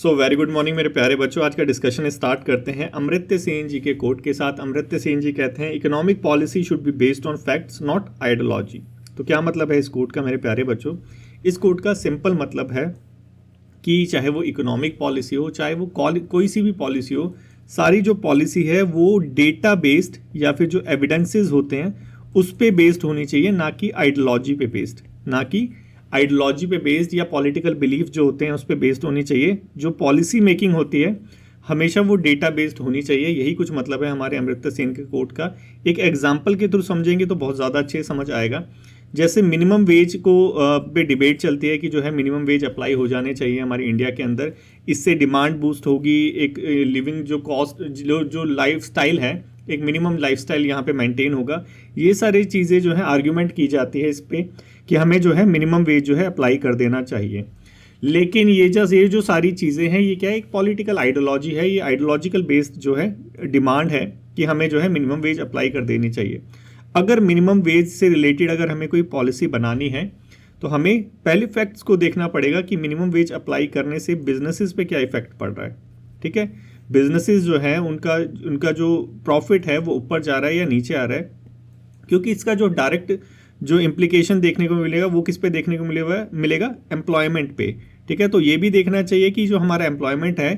So very good morning मेरे प्यारे बच्चों। आज का डिस्कशन स्टार्ट करते हैं अमर्त्य सेन जी के कोट के साथ। अमर्त्य सेन जी कहते हैं economic policy should be based on facts not ideology. तो क्या मतलब है इस कोट का मेरे प्यारे बच्चों? इस कोट का सिंपल मतलब है कि चाहे वो इकोनॉमिक पॉलिसी हो, चाहे वो कोई सी भी पॉलिसी हो, सारी जो पॉलिसी है वो डेटा बेस्ड या फिर जो एविडेंसेस होते हैं उस पे बेस्ड होनी चाहिए, ना कि आइडियोलॉजी पे बेस्ड, ना कि आइडियोलॉजी पे बेस्ड या पॉलिटिकल बिलीफ जो होते हैं उस पे बेस्ड होनी चाहिए। जो पॉलिसी मेकिंग होती है हमेशा वो डेटा बेस्ड होनी चाहिए। यही कुछ मतलब है हमारे अमर्त्य सेन के कोट का। एक एग्जाम्पल के थ्रू समझेंगे तो बहुत ज़्यादा अच्छे समझ आएगा। जैसे मिनिमम वेज को पे डिबेट चलती है कि जो है मिनिमम वेज अप्लाई हो जाने चाहिए हमारे इंडिया के अंदर। इससे डिमांड बूस्ट होगी, एक लिविंग जो कॉस्ट जो लाइफ स्टाइल है, एक मिनिमम लाइफस्टाइल यहाँ पे मेंटेन होगा। ये सारी चीज़ें जो है आर्ग्यूमेंट की जाती है इस पे कि हमें जो है मिनिमम वेज जो है अप्लाई कर देना चाहिए। लेकिन ये जो सारी चीज़ें हैं ये क्या है, एक पॉलिटिकल आइडियोलॉजी है। ये आइडियोलॉजिकल बेस्ड जो है डिमांड है कि हमें जो है मिनिमम वेज अप्लाई कर देनी चाहिए। अगर मिनिमम वेज से रिलेटेड अगर हमें कोई पॉलिसी बनानी है तो हमें पहले फैक्ट्स को देखना पड़ेगा कि मिनिमम वेज अप्लाई करने से बिजनेसेस पे क्या इफेक्ट पड़ रहा है। ठीक है, बिजनेसेस जो है उनका उनका जो प्रॉफिट है वो ऊपर जा रहा है या नीचे आ रहा है, क्योंकि इसका जो डायरेक्ट जो इम्प्लीकेशन देखने को मिलेगा वो किस पे देखने को मिलेगा एम्प्लॉयमेंट पे। ठीक है, तो ये भी देखना चाहिए कि जो हमारा एम्प्लॉयमेंट है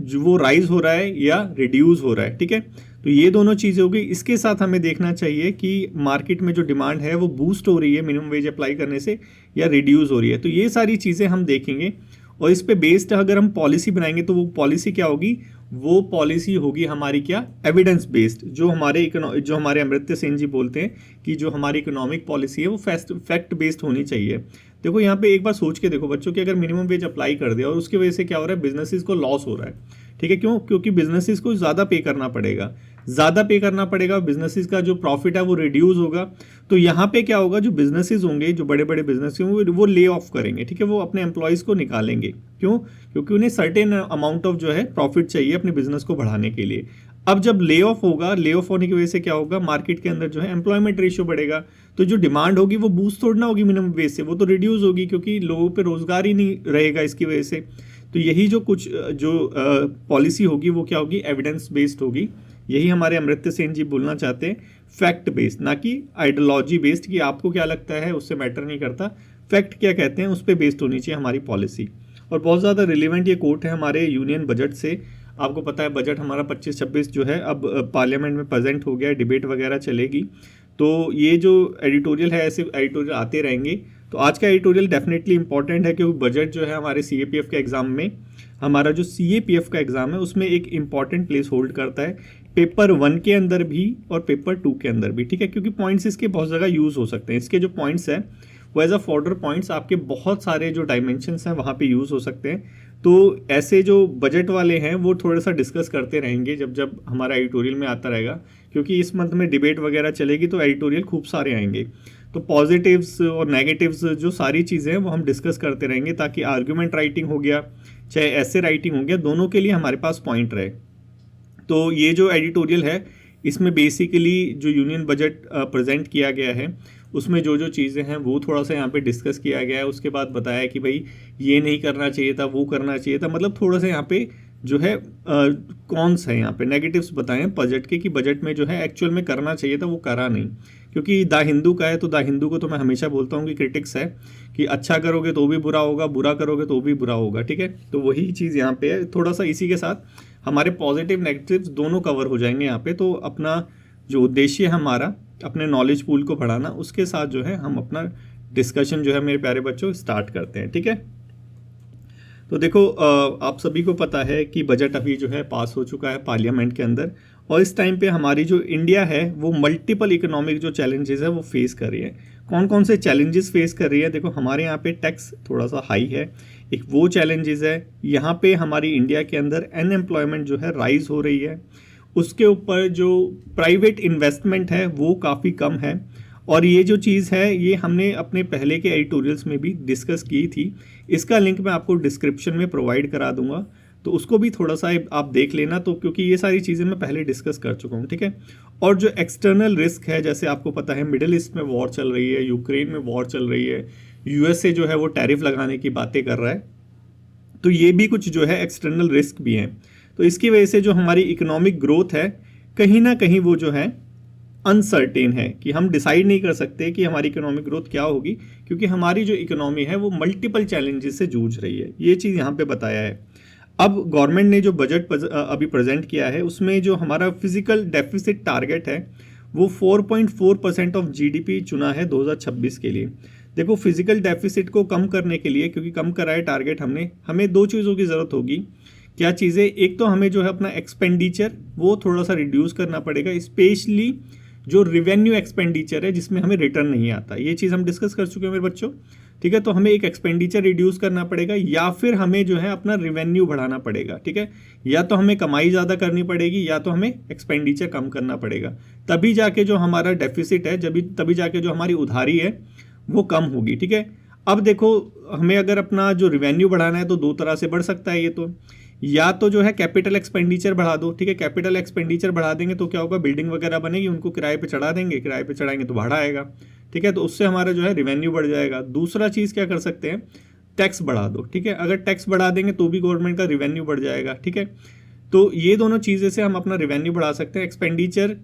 जो वो राइज हो रहा है या रिड्यूस हो रहा है। ठीक है, तो ये दोनों चीज़ें हो गई। इसके साथ हमें देखना चाहिए कि मार्केट में जो डिमांड है वो बूस्ट हो रही है मिनिमम वेज अप्लाई करने से या रिड्यूस हो रही है। तो ये सारी चीज़ें हम देखेंगे और इस पे बेस्ड अगर हम पॉलिसी बनाएंगे तो वो पॉलिसी क्या होगी, वो पॉलिसी होगी हमारी क्या, एविडेंस बेस्ड। जो हमारे अमर्त्य सेन जी बोलते हैं कि जो हमारी इकोनॉमिक पॉलिसी है वो फैक्ट बेस्ड होनी चाहिए। देखो यहाँ पे एक बार सोच के देखो बच्चों कि अगर मिनिमम वेज अप्लाई कर दिया और उसकी वजह से क्या हो रहा है, बिजनेसेस को लॉस हो रहा है। ठीक है, क्यों? क्योंकि बिजनेसेस को ज़्यादा पे करना पड़ेगा, बिजनेसेस का जो प्रॉफिट है वो रिड्यूस होगा। तो यहाँ पे क्या होगा, जो बिजनेसेस होंगे, जो बड़े बड़े बिजनेस होंगे वो ले ऑफ करेंगे। ठीक है, वो अपने एम्प्लॉयज़ को निकालेंगे। क्यों? क्योंकि उन्हें सर्टेन अमाउंट ऑफ जो है प्रॉफिट चाहिए अपने बिजनेस को बढ़ाने के लिए। अब जब ले ऑफ होगा, ले ऑफ होने की वजह से क्या होगा, मार्केट के अंदर जो है एम्प्लॉयमेंट रेशियो बढ़ेगा। तो जो डिमांड होगी वो बूस्ट थोड़ी ना होगी मिनिमम वेज से, वो तो रिड्यूस होगी, क्योंकि लोगों पे रोजगार ही नहीं रहेगा इसकी वजह से। तो यही जो कुछ जो पॉलिसी होगी वो क्या होगी, एविडेंस बेस्ड होगी। यही हमारे अमर्त्य सेन जी बोलना चाहते हैं, फैक्ट बेस्ड, ना कि आइडियोलॉजी बेस्ड कि आपको क्या लगता है उससे मैटर नहीं करता। फैक्ट क्या कहते हैं उस पर बेस्ड होनी चाहिए हमारी पॉलिसी। और बहुत ज़्यादा रिलेवेंट ये कोट है हमारे यूनियन बजट से। आपको पता है बजट हमारा 25-26 जो है अब पार्लियामेंट में प्रेजेंट हो गया है, डिबेट वगैरह चलेगी। तो ये जो एडिटोरियल है, ऐसे एडिटोरियल आते रहेंगे। तो आज का एडिटोरियल डेफिनेटली इंपॉर्टेंट है क्योंकि बजट जो है हमारे CAPF के एग्जाम में, हमारा जो CAPF का एग्जाम है उसमें एक इंपॉर्टेंट प्लेस होल्ड करता है, पेपर 1 के अंदर भी और पेपर 2 के अंदर भी। ठीक है, क्योंकि पॉइंट्स इसके बहुत जगह यूज़ हो सकते हैं। इसके जो पॉइंट्स हैं वो एज अ फॉर्डर पॉइंट्स आपके बहुत सारे जो डायमेंशंस हैं वहाँ पे यूज़ हो सकते हैं। तो ऐसे जो बजट वाले हैं वो थोड़ा सा डिस्कस करते रहेंगे जब जब हमारा एडिटोरियल में आता रहेगा, क्योंकि इस मंथ में डिबेट वगैरह चलेगी तो एडिटोरियल खूब सारे आएंगे। तो पॉजिटिव्स और नेगेटिव्स जो सारी चीज़ें हैं वो हम डिस्कस करते रहेंगे, ताकि आर्ग्यूमेंट राइटिंग हो गया चाहे ऐसे राइटिंग हो गया, दोनों के लिए हमारे पास पॉइंट रहे। तो ये जो एडिटोरियल है इसमें बेसिकली जो यूनियन बजट प्रेजेंट किया गया है उसमें जो जो चीज़ें हैं वो थोड़ा सा यहाँ पे डिस्कस किया गया है। उसके बाद बताया कि भाई ये नहीं करना चाहिए था, वो करना चाहिए था, मतलब थोड़ा सा यहाँ पे जो है कॉन्स है, यहाँ पे नेगेटिव्स बताए हैं बजट के कि बजट में जो है एक्चुअल में करना चाहिए था वो करा नहीं। क्योंकि द हिंदू का है तो द हिंदू को तो मैं हमेशा बोलता हूँ कि क्रिटिक्स है कि अच्छा करोगे तो भी बुरा होगा, बुरा करोगे तो भी बुरा होगा। ठीक है, तो वही चीज़ यहाँ पे है। थोड़ा सा इसी के साथ हमारे पॉजिटिव नेगेटिव्स दोनों कवर हो जाएंगे यहाँ पे। तो अपना जो उद्देश्य है हमारा अपने नॉलेज पूल को बढ़ाना, उसके साथ जो है हम अपना डिस्कशन जो है मेरे प्यारे बच्चों स्टार्ट करते हैं। ठीक है, तो देखो आप सभी को पता है कि बजट अभी जो है पास हो चुका है पार्लियामेंट के अंदर, और इस टाइम पे हमारी जो इंडिया है वो मल्टीपल इकोनॉमिक जो चैलेंजेस है वो फेस कर रही है। कौन कौन से चैलेंजेस फेस कर रही है? देखो हमारे यहाँ पे टैक्स थोड़ा सा हाई है, एक वो चैलेंजेस है। यहाँ पे हमारी इंडिया के अंदर अनएम्प्लॉयमेंट जो है राइज हो रही है। उसके ऊपर जो प्राइवेट इन्वेस्टमेंट है वो काफ़ी कम है। और ये जो चीज़ है ये हमने अपने पहले के एडिटोरियल्स में भी डिस्कस की थी। इसका लिंक मैं आपको डिस्क्रिप्शन में प्रोवाइड करा दूंगा, तो उसको भी थोड़ा सा आप देख लेना। तो क्योंकि ये सारी चीज़ें मैं पहले डिस्कस कर चुका हूँ। ठीक है, और जो एक्सटर्नल रिस्क है, जैसे आपको पता है मिडिल ईस्ट में वॉर चल रही है, यूक्रेन में वॉर चल रही है, USA जो है वो टैरिफ लगाने की बातें कर रहा है। तो ये भी कुछ जो है एक्सटर्नल रिस्क भी हैं। तो इसकी वजह से जो हमारी इकोनॉमिक ग्रोथ है कहीं ना कहीं वो जो है अनसर्टेन है, कि हम डिसाइड नहीं कर सकते कि हमारी इकोनॉमिक ग्रोथ क्या होगी, क्योंकि हमारी जो इकोनॉमी है वो मल्टीपल चैलेंजेस से जूझ रही है। ये चीज़ यहाँ पे बताया है। अब गवर्नमेंट ने जो बजट अभी प्रेजेंट किया है उसमें जो हमारा फिजिकल डेफिसिट टारगेट है वो 4.4% ऑफ जीडीपी चुना है 2026 के लिए। देखो फिजिकल डेफिसिट को कम करने के लिए, क्योंकि कम करा है टारगेट हमने, हमें दो चीज़ों की ज़रूरत होगी। क्या चीज़ें? एक तो हमें जो है अपना एक्सपेंडिचर वो थोड़ा सा रिड्यूस करना पड़ेगा, स्पेशली जो रिवेन्यू एक्सपेंडिचर है जिसमें हमें रिटर्न नहीं आता। ये चीज़ हम डिस्कस कर चुके हैं मेरे बच्चों, ठीक है। तो हमें एक एक्सपेंडिचर रिड्यूस करना पड़ेगा, या फिर हमें जो है अपना रिवेन्यू बढ़ाना पड़ेगा, ठीक है। या तो हमें कमाई ज़्यादा करनी पड़ेगी या तो हमें एक्सपेंडिचर कम करना पड़ेगा, तभी जाके जो हमारा डेफिसिट है तभी जाके जो हमारी उधारी है वो कम होगी, ठीक है। अब देखो हमें अगर अपना जो रिवेन्यू बढ़ाना है तो दो तरह से बढ़ सकता है ये तो, या तो जो है कैपिटल एक्सपेंडिचर बढ़ा दो, ठीक है। कैपिटल एक्सपेंडिचर बढ़ा देंगे तो क्या होगा, बिल्डिंग वगैरह बनेगी, उनको किराए पे चढ़ा देंगे, किराए पे चढ़ाएंगे तो भाड़ा आएगा, ठीक है। तो उससे हमारा जो है रिवेन्यू बढ़ जाएगा। दूसरा चीज़ क्या कर सकते हैं, टैक्स बढ़ा दो, ठीक है। अगर टैक्स बढ़ा देंगे तो भी गवर्नमेंट का रिवेन्यू बढ़ जाएगा, ठीक है। तो ये दोनों चीज़ें से हम अपना रिवेन्यू बढ़ा सकते हैं। एक्सपेंडिचर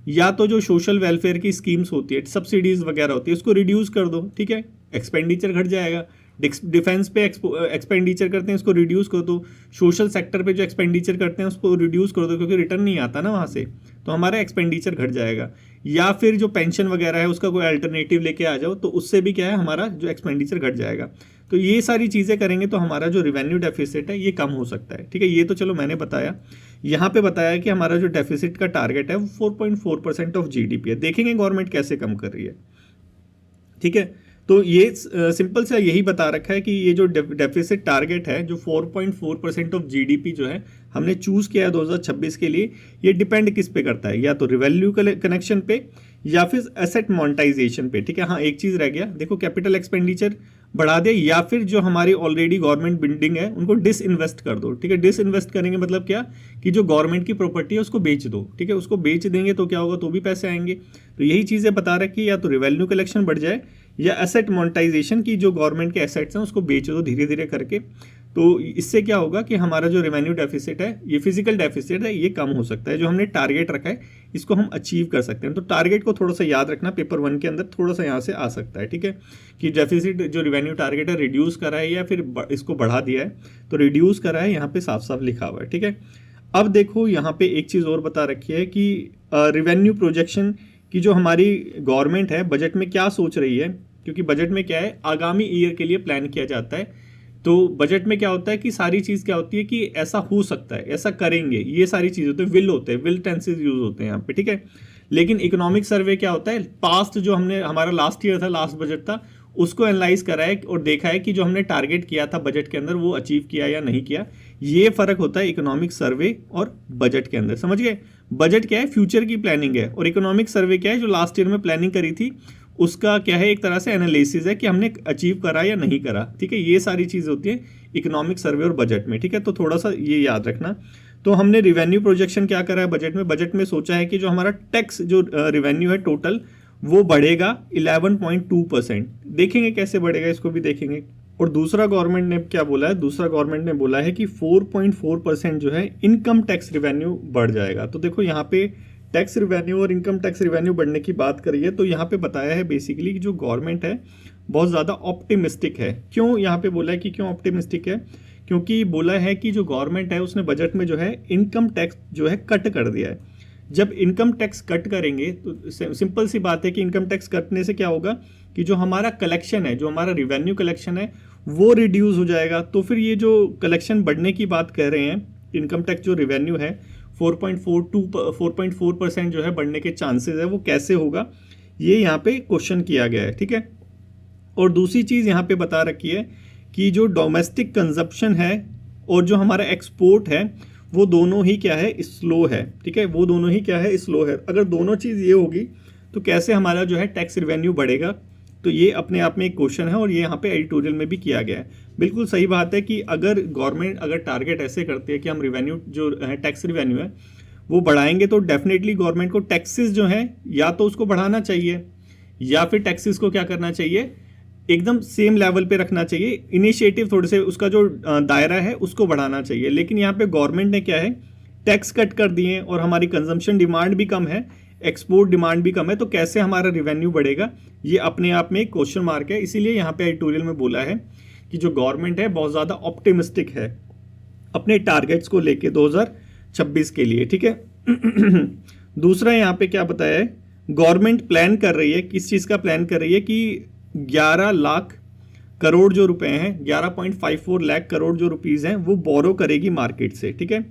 या तो जो सोशल वेलफेयर की स्कीम्स होती है, सब्सिडीज़ वगैरह होती है, उसको रिड्यूस कर दो, ठीक है, एक्सपेंडिचर घट जाएगा। डिफेंस पे एक्सपेंडिचर करते हैं उसको रिड्यूस कर दो, सोशल सेक्टर पे जो एक्सपेंडिचर करते हैं उसको रिड्यूस कर दो, क्योंकि रिटर्न नहीं आता ना वहाँ से, तो हमारा एक्सपेंडिचर घट जाएगा। या फिर जो पेंशन वगैरह है उसका कोई अल्टरनेटिव लेके आ जाओ, तो उससे भी क्या है हमारा जो एक्सपेंडिचर घट जाएगा। तो ये सारी चीज़ें करेंगे तो हमारा जो रिवेन्यू डेफिसिट है ये कम हो सकता है, ठीक है। ये तो चलो मैंने बताया। यहाँ पे बताया कि हमारा जो डेफिसिट का टारगेट है वो 4.4% ऑफ जीडीपी है। देखेंगे गवर्नमेंट कैसे कम कर रही है, ठीक है। तो ये सिंपल सा यही बता रखा है कि ये जो डेफिसिट टारगेट है जो 4.4% ऑफ जीडीपी जो है हमने चूज़ किया है 2026 के लिए, ये डिपेंड किस पे करता है, या तो रिवेन्यू कनेक्शन पे या फिर एसेट मोनेटाइजेशन पे, ठीक है। हाँ एक चीज़ रह गया, देखो कैपिटल एक्सपेंडिचर बढ़ा दे या फिर जो हमारी ऑलरेडी गवर्नमेंट बिल्डिंग है उनको डिसइन्वेस्ट कर दो, ठीक है। डिसइन्वेस्ट करेंगे मतलब क्या, कि जो गवर्नमेंट की प्रॉपर्टी है उसको बेच दो, ठीक है। उसको बेच देंगे तो क्या होगा, तो भी पैसे आएंगे। तो यही चीज़ें बता रखी है, या तो रिवेन्यू कलेक्शन बढ़ जाए या एसेट मोनेटाइजेशन की, जो गवर्नमेंट के एसेट्स हैं उसको बेच दो धीरे धीरे करके। तो इससे क्या होगा कि हमारा जो रेवेन्यू डेफिसिट है, ये फिजिकल डेफिसिट है, ये कम हो सकता है। जो हमने टारगेट रखा है इसको हम अचीव कर सकते हैं। तो टारगेट को थोड़ा सा याद रखना, पेपर 1 के अंदर थोड़ा सा यहाँ से आ सकता है, ठीक है, कि डेफिसिट जो रेवेन्यू टारगेट है रिड्यूस करा है या फिर इसको बढ़ा दिया है, तो रिड्यूस करा है यहाँ पे साफ साफ लिखा हुआ है, ठीक है। अब देखो यहाँ पे एक चीज़ और बता रखी है कि रेवेन्यू प्रोजेक्शन की जो हमारी गवर्नमेंट है बजट में क्या सोच रही है, क्योंकि बजट में क्या है आगामी ईयर के लिए प्लान किया जाता है। तो बजट में क्या होता है कि सारी चीज़ क्या होती है कि ऐसा हो सकता है, ऐसा करेंगे, ये सारी चीज़ होती है, विल होते हैं, विल टेंसेज यूज होते हैं यहाँ पे, ठीक है। लेकिन इकोनॉमिक सर्वे क्या होता है, पास्ट जो हमने हमारा लास्ट ईयर था, लास्ट बजट था, उसको एनालाइज करा है और देखा है कि जो हमने टारगेट किया था बजट के अंदर वो अचीव किया या नहीं किया। ये फर्क होता है इकोनॉमिक सर्वे और बजट के अंदर, समझ गए। बजट क्या है, फ्यूचर की प्लानिंग है, और इकोनॉमिक सर्वे क्या है, जो लास्ट ईयर में प्लानिंग करी थी उसका क्या है, एक तरह से एनालिसिस है कि हमने अचीव करा या नहीं करा, ठीक है। ये सारी चीज़ होती है इकोनॉमिक सर्वे और बजट में, ठीक है। तो थोड़ा सा ये याद रखना। तो हमने रिवेन्यू प्रोजेक्शन क्या करा है बजट में, बजट में सोचा है कि जो हमारा टैक्स जो रिवेन्यू है टोटल वो बढ़ेगा 11.2%। देखेंगे कैसे बढ़ेगा, इसको भी देखेंगे। और दूसरा गवर्नमेंट ने क्या बोला है, दूसरा गवर्नमेंट ने बोला है कि 4.4% जो है इनकम टैक्स रिवेन्यू बढ़ जाएगा। तो देखो यहाँ पे टैक्स रिवेन्यू और इनकम टैक्स रिवेन्यू बढ़ने की बात करिए तो यहाँ पे बताया है बेसिकली कि जो गवर्नमेंट है बहुत ज़्यादा ऑप्टिमिस्टिक है। क्यों यहाँ पे बोला है कि क्यों ऑप्टिमिस्टिक है, क्योंकि बोला है कि जो गवर्नमेंट है उसने बजट में जो है इनकम टैक्स जो है कट कर दिया है। जब इनकम टैक्स कट करेंगे तो सिंपल सी बात है कि इनकम टैक्स कटने से क्या होगा कि जो हमारा कलेक्शन है, जो हमारा रिवेन्यू कलेक्शन है वो रिड्यूस हो जाएगा। तो फिर ये जो कलेक्शन बढ़ने की बात कह रहे हैं, इनकम टैक्स जो रिवेन्यू है 4.4% जो है बढ़ने के चांसेस है, वो कैसे होगा ये यहाँ पे क्वेश्चन किया गया है, ठीक है। और दूसरी चीज़ यहाँ पे बता रखी है कि जो डोमेस्टिक कंजप्शन है और जो हमारा एक्सपोर्ट है वो दोनों ही क्या है, स्लो है, ठीक है। वो दोनों ही क्या है, स्लो है। अगर दोनों चीज़ ये होगी तो कैसे हमारा जो है टैक्स रिवेन्यू बढ़ेगा, तो ये अपने आप में एक क्वेश्चन है और ये यहाँ पे एडिटोरियल में भी किया गया है। बिल्कुल सही बात है कि अगर गवर्नमेंट अगर टारगेट ऐसे करती है कि हम रिवेन्यू जो है टैक्स रिवेन्यू है वो बढ़ाएंगे, तो डेफिनेटली गवर्नमेंट को टैक्सेस जो है या तो उसको बढ़ाना चाहिए या फिर टैक्सेस को क्या करना चाहिए, एकदम सेम लेवल पे रखना चाहिए। इनिशिएटिव थोड़े से उसका जो दायरा है उसको बढ़ाना चाहिए। लेकिन यहाँ पे गवर्नमेंट ने क्या है, टैक्स कट कर दिए और हमारी कंजम्पशन डिमांड भी कम है, एक्सपोर्ट डिमांड भी कम है, तो कैसे हमारा रिवेन्यू बढ़ेगा, ये अपने आप में एक क्वेश्चन मार्क है। इसीलिए यहाँ पे एडिटोरियल में बोला है कि जो गवर्नमेंट है बहुत ज़्यादा ऑप्टिमिस्टिक है अपने टारगेट्स को लेके 2026 के लिए, ठीक है। दूसरा यहाँ पे क्या बताया है, गवर्नमेंट प्लान कर रही है, किस चीज़ का प्लान कर रही है कि 11 लाख करोड़ जो रुपए हैं, 11.54 लाख करोड़ जो रुपीज़ हैं वो बोरो करेगी मार्केट से, ठीक है।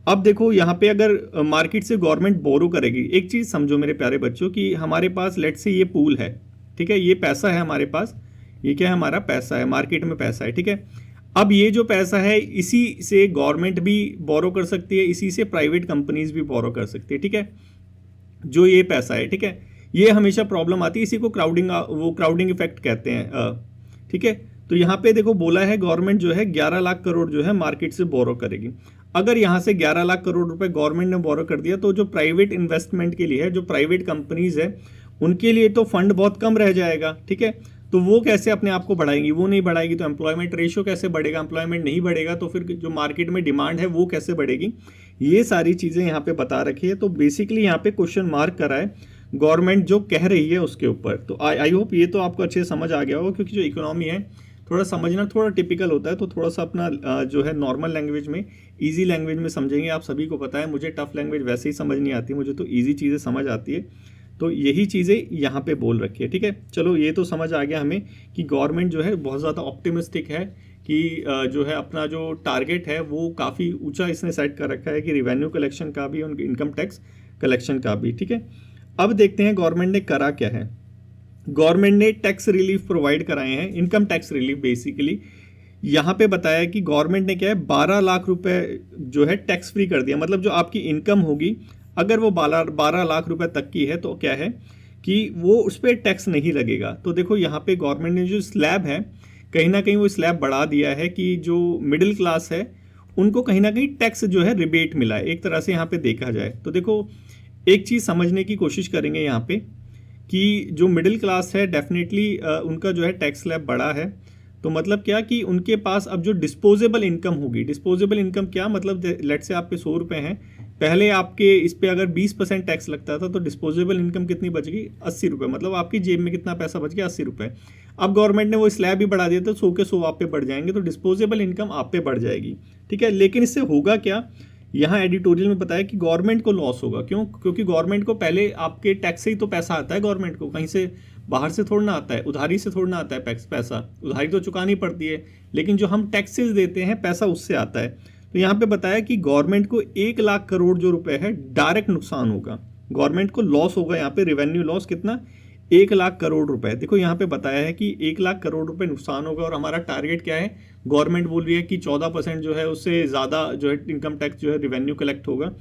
अब देखो यहाँ पे अगर मार्केट से गवर्नमेंट बोरो करेगी, एक चीज़ समझो मेरे प्यारे बच्चों कि हमारे पास लेट से ये पूल है, ठीक है, ये पैसा है हमारे पास, ये क्या है, हमारा पैसा है, मार्केट में पैसा है, ठीक है। अब ये जो पैसा है इसी से गवर्नमेंट भी बोरो कर सकती है, इसी से प्राइवेट कंपनीज भी बोरो कर सकती है, ठीक है। जो ये पैसा है, ठीक है, ये हमेशा प्रॉब्लम आती है, इसी को क्राउडिंग इफेक्ट कहते हैं, ठीक है। तो यहाँ पे देखो बोला है गवर्नमेंट जो है 11 लाख करोड़ जो है मार्केट से बोरो करेगी। अगर यहाँ से 11 लाख करोड़ रुपए गवर्नमेंट ने बोरो कर दिया तो जो प्राइवेट इन्वेस्टमेंट के लिए है, जो प्राइवेट कंपनीज है, उनके लिए तो फंड बहुत कम रह जाएगा, ठीक है। तो वो कैसे अपने आप को बढ़ाएंगी, वो नहीं बढ़ाएगी तो एम्प्लॉयमेंट रेशियो कैसे बढ़ेगा, एम्प्लॉयमेंट नहीं बढ़ेगा तो फिर जो मार्केट में डिमांड है वो कैसे बढ़ेगी, ये सारी चीज़ें यहाँ पे बता रखी है। तो बेसिकली यहाँ पे क्वेश्चन मार्क करा है गवर्नमेंट जो कह रही है उसके ऊपर। तो आई होप ये तो आपको अच्छे से समझ आ गया होगा, क्योंकि जो इकोनॉमी है थोड़ा समझना थोड़ा टिपिकल होता है, तो थोड़ा सा अपना जो है नॉर्मल लैंग्वेज में, इजी लैंग्वेज में समझेंगे। आप सभी को पता है मुझे टफ लैंग्वेज वैसे ही समझ नहीं आती, मुझे तो इजी चीज़ें समझ आती है, तो यही चीज़ें यहाँ पे बोल रखी है, ठीक है। चलो ये तो समझ आ गया हमें कि गवर्नमेंट जो है बहुत ज़्यादा ऑप्टिमिस्टिक है कि जो है अपना जो टारगेट है वो काफ़ी ऊंचा इसने सेट कर रखा है कि रिवेन्यू कलेक्शन का भी और इनकम टैक्स कलेक्शन का भी, ठीक है। अब देखते हैं गवर्नमेंट ने करा क्या है। गवर्नमेंट ने टैक्स रिलीफ प्रोवाइड कराए हैं, इनकम टैक्स रिलीफ बेसिकली। यहाँ पे बताया कि गवर्नमेंट ने क्या है 12 लाख रुपए जो है टैक्स फ्री कर दिया, मतलब जो आपकी इनकम होगी अगर वो 12 लाख रुपए तक की है तो क्या है कि वो उस पर टैक्स नहीं लगेगा। तो देखो यहाँ पे गवर्नमेंट ने जो स्लैब है कहीं ना कहीं वो स्लैब बढ़ा दिया है कि जो मिडिल क्लास है उनको कहीं ना कहीं टैक्स जो है रिबेट मिला है, एक तरह से यहाँ पे देखा जाए तो। देखो एक चीज़ समझने की कोशिश करेंगे यहाँ पे कि जो मिडिल क्लास है डेफिनेटली उनका जो है टैक्स स्लैब बड़ा है, तो मतलब क्या कि उनके पास अब जो डिस्पोजेबल इनकम होगी, डिस्पोजेबल इनकम क्या मतलब, लेट से आप पे 100 रुपये हैं, पहले आपके इस पे अगर 20% टैक्स लगता था तो डिस्पोजेबल इनकम कितनी बच गई, 80 रुपये, मतलब आपकी जेब में कितना पैसा बच गया, 80 रुपये। अब गवर्नमेंट ने वो स्लैब भी बढ़ा दिया तो 100 के 100 आप पे बढ़ जाएंगे, तो डिस्पोजेबल इनकम आप पे बढ़ जाएगी, ठीक है। लेकिन इससे होगा क्या, यहाँ एडिटोरियल में बताया कि गवर्नमेंट को लॉस होगा। क्यों? क्योंकि गवर्नमेंट को पहले आपके टैक्स से ही तो पैसा आता है, गवर्नमेंट को कहीं से बाहर से थोड़ा ना आता है, उधारी से थोड़ा ना आता है पैसा, उधारी तो चुकानी पड़ती है, लेकिन जो हम टैक्सेस देते हैं पैसा उससे आता है। तो यहाँ पे बताया कि गवर्नमेंट को 1 लाख करोड़ जो रुपए है डायरेक्ट नुकसान होगा, गवर्नमेंट को लॉस होगा, यहाँ पे रेवेन्यू लॉस कितना, 1 लाख करोड़ रुपए। देखो यहाँ पे बताया है कि 1 लाख करोड़ रुपए नुकसान होगा और हमारा टारगेट क्या है, गवर्नमेंट बोल रही है कि 14% जो है उससे ज़्यादा जो है इनकम टैक्स जो है रेवेन्यू कलेक्ट होगा।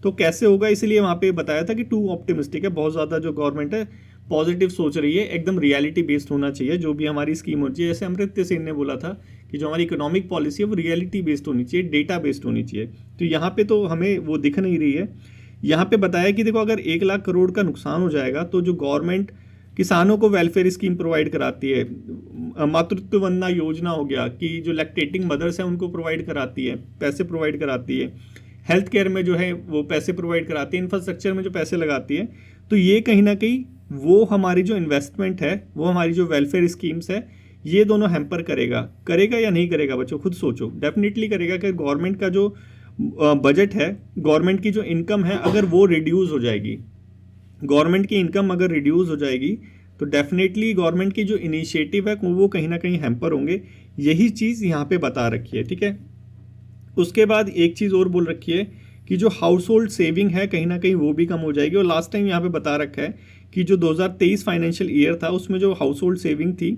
तो कैसे होगा, इसलिए वहाँ पे बताया था कि टू ऑप्टिमिस्टिक है, बहुत ज़्यादा जो गवर्नमेंट है पॉजिटिव सोच रही है, एकदम रियलिटी बेस्ड होना चाहिए जो भी हमारी स्कीम होनी चाहिए। जैसे अमृत्य सेन ने बोला था कि जो हमारी इकोनॉमिक पॉलिसी है वो रियलिटी बेस्ड होनी चाहिए, डेटा बेस्ड होनी चाहिए। तो यहाँ पे तो हमें वो दिख नहीं रही है। यहाँ पे बताया कि देखो अगर 1 लाख करोड़ का नुकसान हो जाएगा तो जो गवर्नमेंट किसानों को वेलफेयर स्कीम प्रोवाइड कराती है, मातृत्व वंदना योजना हो गया कि जो लैक्टेटिंग मदर्स हैं उनको प्रोवाइड कराती है, पैसे प्रोवाइड कराती है, हेल्थ केयर में जो है वो पैसे प्रोवाइड कराती है, इंफ्रास्ट्रक्चर में जो पैसे लगाती है, तो ये कहीं ना कहीं वो हमारी जो इन्वेस्टमेंट है, वो हमारी जो वेलफेयर स्कीम्स है, ये दोनों हैम्पर करेगा या नहीं करेगा बच्चों, खुद सोचो। डेफिनेटली करेगा कि गवर्नमेंट का जो बजट है, गवर्नमेंट की जो इनकम है, अगर वो रिड्यूस हो जाएगी, गवर्नमेंट की इनकम अगर रिड्यूस हो जाएगी तो डेफिनेटली गवर्नमेंट की जो इनिशिएटिव है वो कहीं ना कहीं हैम्पर होंगे। यही चीज़ यहाँ पे बता रखी है, ठीक है। उसके बाद एक चीज़ और बोल रखी है कि जो हाउस होल्ड सेविंग है कहीं ना कहीं वो भी कम हो जाएगी। और लास्ट टाइम यहाँ पे बता रखा है कि जो 2023 फाइनेंशियल ईयर था उसमें जो हाउस होल्ड सेविंग थी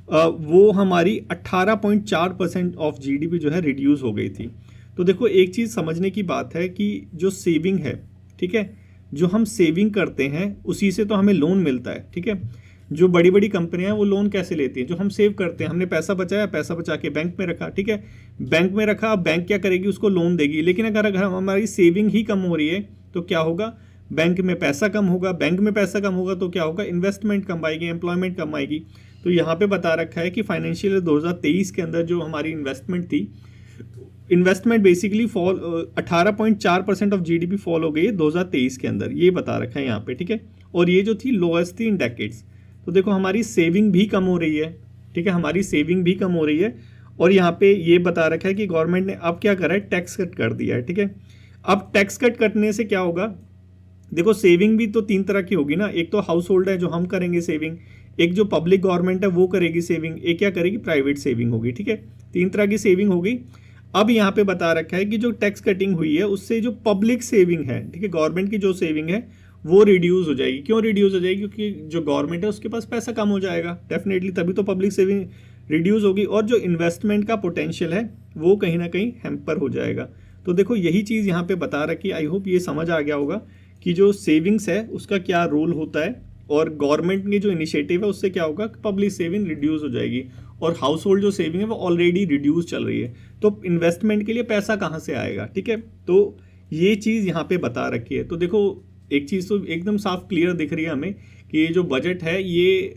वो हमारी 18.4% ऑफ जीडीपी जो है रिड्यूस हो गई थी। तो देखो एक चीज़ समझने की बात है कि जो सेविंग है, ठीक है, जो हम सेविंग करते हैं उसी से तो हमें लोन मिलता है, ठीक है। जो बड़ी बड़ी कंपनियां हैं वो लोन कैसे लेती हैं, जो हम सेव करते हैं, हमने पैसा बचाया, पैसा बचा के बैंक में रखा, ठीक है, बैंक में रखा, अब बैंक क्या करेगी, उसको लोन देगी। लेकिन अगर हमारी सेविंग ही कम हो रही है तो क्या होगा, बैंक में पैसा कम होगा, बैंक में पैसा कम होगा तो क्या होगा, इन्वेस्टमेंट कम आएगी, एम्प्लॉयमेंट कम आएगी। तो तो यहाँ पे बता रखा है कि फाइनेंशियल ईयर 2023 के अंदर जो हमारी इन्वेस्टमेंट थी, investment basically fall 18.4% of GDP fall हो गई है 2023 के अंदर, ये बता रखा है यहाँ पे, ठीक है। और ये जो थी लोएस्ट थी इन डेकेड्स। तो देखो हमारी सेविंग भी कम हो रही है, ठीक है, हमारी सेविंग भी कम हो रही है। और यहाँ पे ये बता रखा है कि गवर्नमेंट ने अब क्या करा है, टैक्स कट कर दिया है, ठीक है। अब टैक्स कट करने से क्या होगा, देखो सेविंग भी तो 3 तरह की होगी ना, एक तो हाउस होल्ड है जो हम करेंगे सेविंग, एक जो पब्लिक गवर्नमेंट है वो करेगी सेविंग, एक क्या करेगी, प्राइवेट सेविंग होगी, ठीक है। 3 तरह की सेविंग होगी। अब यहाँ पे बता रखा है कि जो टैक्स कटिंग हुई है उससे जो पब्लिक सेविंग है, ठीक है, गवर्नमेंट की जो सेविंग है वो रिड्यूस हो जाएगी। क्यों रिड्यूस हो जाएगी, क्योंकि जो गवर्नमेंट है उसके पास पैसा कम हो जाएगा डेफिनेटली, तभी तो पब्लिक सेविंग रिड्यूस होगी, और जो इन्वेस्टमेंट का पोटेंशियल है वो कहीं ना कहीं हैम्पर हो जाएगा। तो देखो यही चीज़ यहाँ पे बता रखी है। आई होप ये समझ आ गया होगा कि जो सेविंग्स है उसका क्या रोल होता है, और गवर्नमेंट की जो इनिशिएटिव है उससे क्या होगा, पब्लिक सेविंग रिड्यूस हो जाएगी, और हाउस होल्ड जो सेविंग है वो ऑलरेडी रिड्यूस चल रही है, तो इन्वेस्टमेंट के लिए पैसा कहाँ से आएगा, ठीक है। तो ये चीज़ यहाँ पे बता रखी है। तो देखो एक चीज़ तो एकदम साफ क्लियर दिख रही है हमें कि ये जो बजट है ये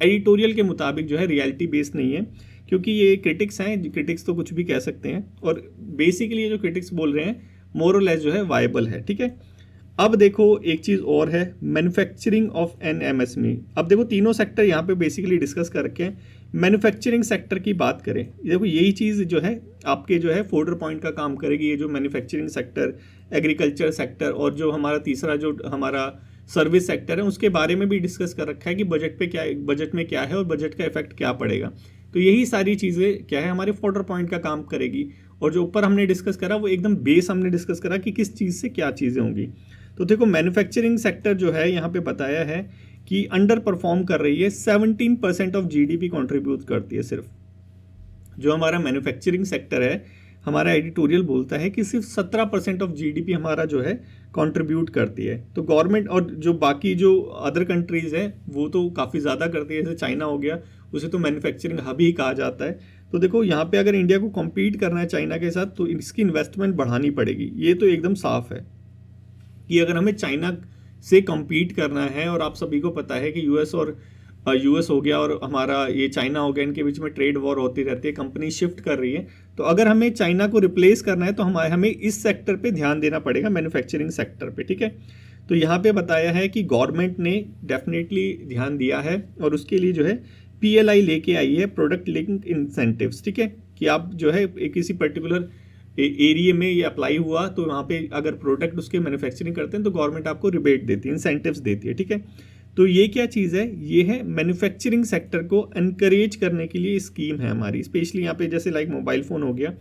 एडिटोरियल के मुताबिक जो है रियलिटी बेस्ड नहीं है, क्योंकि ये क्रिटिक्स हैं, क्रिटिक्स तो कुछ भी कह सकते हैं, और बेसिकली ये जो क्रिटिक्स बोल रहे हैं मोर और लेस जो है वायबल है, ठीक है। अब देखो एक चीज़ और है, मैन्युफैक्चरिंग ऑफ एन एमएसएमई। अब देखो तीनों सेक्टर यहाँ पे बेसिकली डिस्कस कर रखे हैं। मैन्युफैक्चरिंग सेक्टर की बात करें, देखो यही चीज़ जो है आपके जो है फोल्डर पॉइंट का काम करेगी, ये जो मैन्युफैक्चरिंग सेक्टर, एग्रीकल्चर सेक्टर, और जो हमारा तीसरा जो हमारा सर्विस सेक्टर है उसके बारे में भी डिस्कस कर रखा है कि बजट पे क्या, बजट में क्या है और बजट का इफेक्ट क्या पड़ेगा। तो यही सारी चीज़ें क्या है हमारे फोल्डर पॉइंट का काम करेगी, और जो ऊपर हमने डिस्कस करा वो एकदम बेस हमने डिस्कस करा कि किस चीज़ से क्या चीज़ें होंगी। तो देखो मैन्युफैक्चरिंग सेक्टर जो है यहाँ पे बताया है कि अंडर परफॉर्म कर रही है, 17% ऑफ जीडीपी कंट्रीब्यूट करती है सिर्फ। जो हमारा मैन्युफैक्चरिंग सेक्टर है, हमारा एडिटोरियल बोलता है कि सिर्फ 17% ऑफ जीडीपी हमारा जो है कंट्रीब्यूट करती है। तो गवर्नमेंट और जो बाकी जो अदर कंट्रीज़ हैं वो तो काफ़ी ज़्यादा करती है, जैसे चाइना हो गया, उसे तो मैन्युफैक्चरिंग हब ही कहा जाता है। तो देखो यहाँ पे अगर इंडिया को कम्पीट करना है चाइना के साथ तो इसकी इन्वेस्टमेंट बढ़ानी पड़ेगी, ये तो एकदम साफ है कि अगर हमें चाइना से कम्पीट करना है, और आप सभी को पता है कि यूएस हो गया और हमारा ये चाइना हो गया, इनके बीच में ट्रेड वॉर होती रहती है, कंपनी शिफ्ट कर रही है, तो अगर हमें चाइना को रिप्लेस करना है तो हमें इस सेक्टर पे ध्यान देना पड़ेगा, मैन्युफैक्चरिंग सेक्टर पे, ठीक है। तो यहाँ पे बताया है कि गवर्नमेंट ने डेफिनेटली ध्यान दिया है, और उसके लिए जो है PLI लेके आई है, प्रोडक्ट लिंक इंसेंटिव्स, ठीक है, कि आप जो है किसी पर्टिकुलर एरिया में ये अप्लाई हुआ तो वहाँ पे अगर प्रोडक्ट उसके मैन्युफैक्चरिंग करते हैं तो गवर्नमेंट आपको रिबेट देती है, इंसेंटिव्स देती है, ठीक है। तो ये क्या चीज़ है, ये है मैन्युफैक्चरिंग सेक्टर को एनकरेज करने के लिए स्कीम है हमारी, स्पेशली यहाँ पे जैसे लाइक मोबाइल फ़ोन हो गया,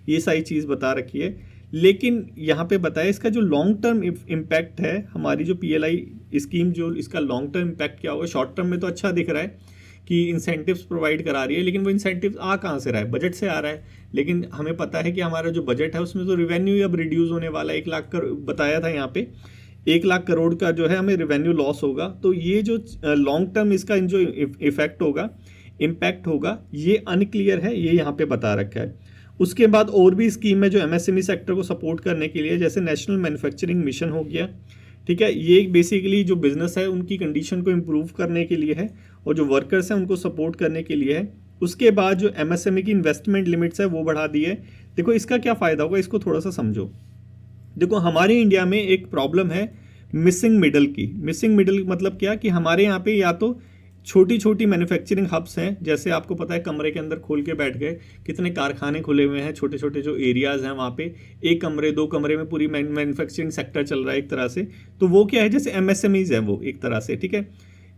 ये सारी चीज़ बता रखी है। लेकिन यहाँ पे बताया इसका जो लॉन्ग टर्म इम्पैक्ट है, हमारी जो PLI स्कीम जो इसका लॉन्ग टर्म इम्पैक्ट क्या होगा, शॉर्ट टर्म में तो अच्छा दिख रहा है कि इंसेंटिव्स प्रोवाइड करा रही है, लेकिन वो इंसेंटिव्स आ कहाँ से रहा है, बजट से आ रहा है। लेकिन हमें पता है कि हमारा जो बजट है उसमें तो रिवेन्यू अब रिड्यूस होने वाला है, 1 लाख कर बताया था यहाँ पे, 1 लाख करोड़ का जो है हमें रिवेन्यू लॉस होगा। तो ये जो लॉन्ग टर्म इसका जो इफेक्ट होगा, इम्पैक्ट होगा, ये अनक्लियर है, ये यहाँ पे बता रखा है। उसके बाद और भी स्कीम है जो MSME सेक्टर को सपोर्ट करने के लिए, जैसे नेशनल मैन्युफैक्चरिंग मिशन हो गया, ठीक है, ये बेसिकली जो बिजनेस है उनकी कंडीशन को इम्प्रूव करने के लिए है, और जो वर्कर्स हैं उनको सपोर्ट करने के लिए है। उसके बाद जो MSME की इन्वेस्टमेंट लिमिट्स है वो बढ़ा दी है। देखो इसका क्या फ़ायदा होगा, इसको थोड़ा सा समझो। देखो हमारे इंडिया में एक प्रॉब्लम है मिसिंग मिडल की। मिसिंग मिडल मतलब क्या, कि हमारे यहाँ पे या तो छोटी छोटी मैन्युफैक्चरिंग हब्स हैं, जैसे आपको पता है कमरे के अंदर खोल के बैठ गए, कितने कारखाने खुले हुए हैं, छोटे छोटे जो एरियाज़ हैं वहाँ पे 1 कमरे 2 कमरे में पूरी मैन्युफैक्चरिंग सेक्टर चल रहा है एक तरह से। तो वो क्या है, जैसे MSMEs है वो एक तरह से, ठीक है।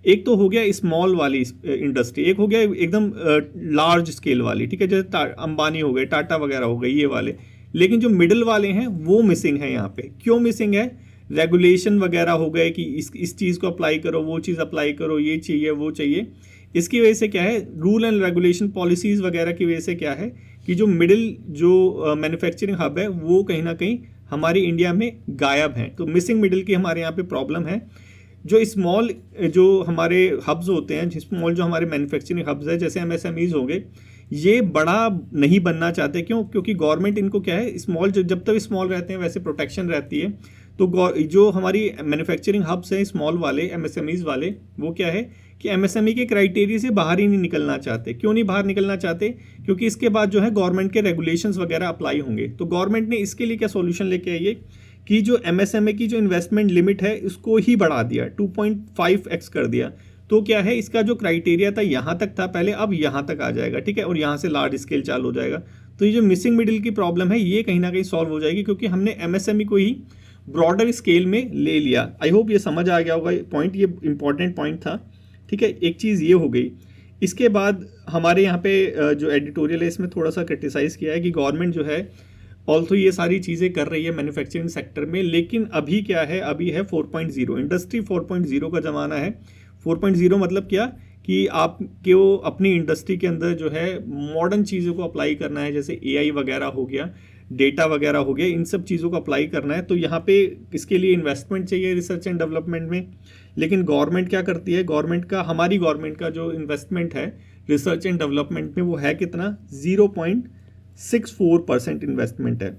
एक तो हो गया स्मॉल वाली इंडस्ट्री, एक हो गया एकदम लार्ज स्केल वाली, ठीक है, जैसे अंबानी हो गए, टाटा वगैरह हो गए, ये वाले। लेकिन जो मिडिल वाले हैं वो मिसिंग है यहाँ पे। क्यों मिसिंग है, रेगुलेशन वगैरह हो गए कि इस चीज़ को अप्लाई करो, वो चीज़ अप्लाई करो, ये चाहिए वो चाहिए। इसकी वजह से क्या है, रूल एंड रेगुलेशन पॉलिसीज़ वगैरह की वजह से क्या है कि जो मिडिल जो मैन्युफैक्चरिंग हब है वो कहीं ना कहीं हमारी इंडिया में गायब है। तो मिसिंग मिडिल की हमारे यहाँ पे प्रॉब्लम है। जो स्मॉल जो हमारे हब्स होते हैं, स्मॉल जो हमारे मैन्युफैक्चरिंग हब्स है, जैसे MSMEs हो गए, ये बड़ा नहीं बनना चाहते। क्यों, क्योंकि गवर्नमेंट इनको क्या है, स्मॉल जब तक स्मॉल रहते हैं वैसे प्रोटेक्शन रहती है, तो जो हमारी मैन्युफैक्चरिंग हब्स हैं स्मॉल वाले एमएसएमईज वाले, वो क्या है कि एमएसएमई के क्राइटेरिया से बाहर ही नहीं निकलना चाहते। क्यों नहीं बाहर निकलना चाहते? क्योंकि इसके बाद जो है गवर्नमेंट के रेगुलेशंस वगैरह अप्लाई होंगे। तो गवर्नमेंट ने इसके लिए क्या सॉल्यूशन लेके आई है कि जो एमएसएमई की जो इन्वेस्टमेंट लिमिट है उसको ही बढ़ा दिया, 2.5x कर दिया। तो क्या है, इसका जो क्राइटेरिया था यहाँ तक था पहले, अब यहाँ तक आ जाएगा, ठीक है, और यहाँ से लार्ज स्केल चालू हो जाएगा। तो ये जो मिसिंग मिडिल की प्रॉब्लम है ये कहीं ना कहीं सॉल्व हो जाएगी, क्योंकि हमने एमएसएमई को ही ब्रॉडर स्केल में ले लिया। आई होप ये समझ आ गया होगा पॉइंट, ये इंपॉर्टेंट पॉइंट था, ठीक है। एक चीज़ ये हो गई। इसके बाद हमारे यहाँ पे जो एडिटोरियल है इसमें थोड़ा सा क्रिटिसाइज़ किया है कि गवर्नमेंट जो है ऑल्सो ये सारी चीज़ें कर रही है मैन्युफैक्चरिंग सेक्टर में, लेकिन अभी क्या है, अभी है 4.0, इंडस्ट्री 4.0 का ज़माना है। 4.0 मतलब क्या कि आपको अपनी इंडस्ट्री के अंदर जो है मॉडर्न चीज़ों को अप्लाई करना है, जैसे एआई वगैरह हो गया, डेटा वगैरह हो गया, इन सब चीज़ों को अप्लाई करना है। तो यहाँ पे इसके लिए इन्वेस्टमेंट चाहिए रिसर्च एंड डेवलपमेंट में। लेकिन गवर्नमेंट क्या करती है, हमारी गवर्नमेंट का जो इन्वेस्टमेंट है रिसर्च एंड डेवलपमेंट में वो है कितना, 0.64% इन्वेस्टमेंट है।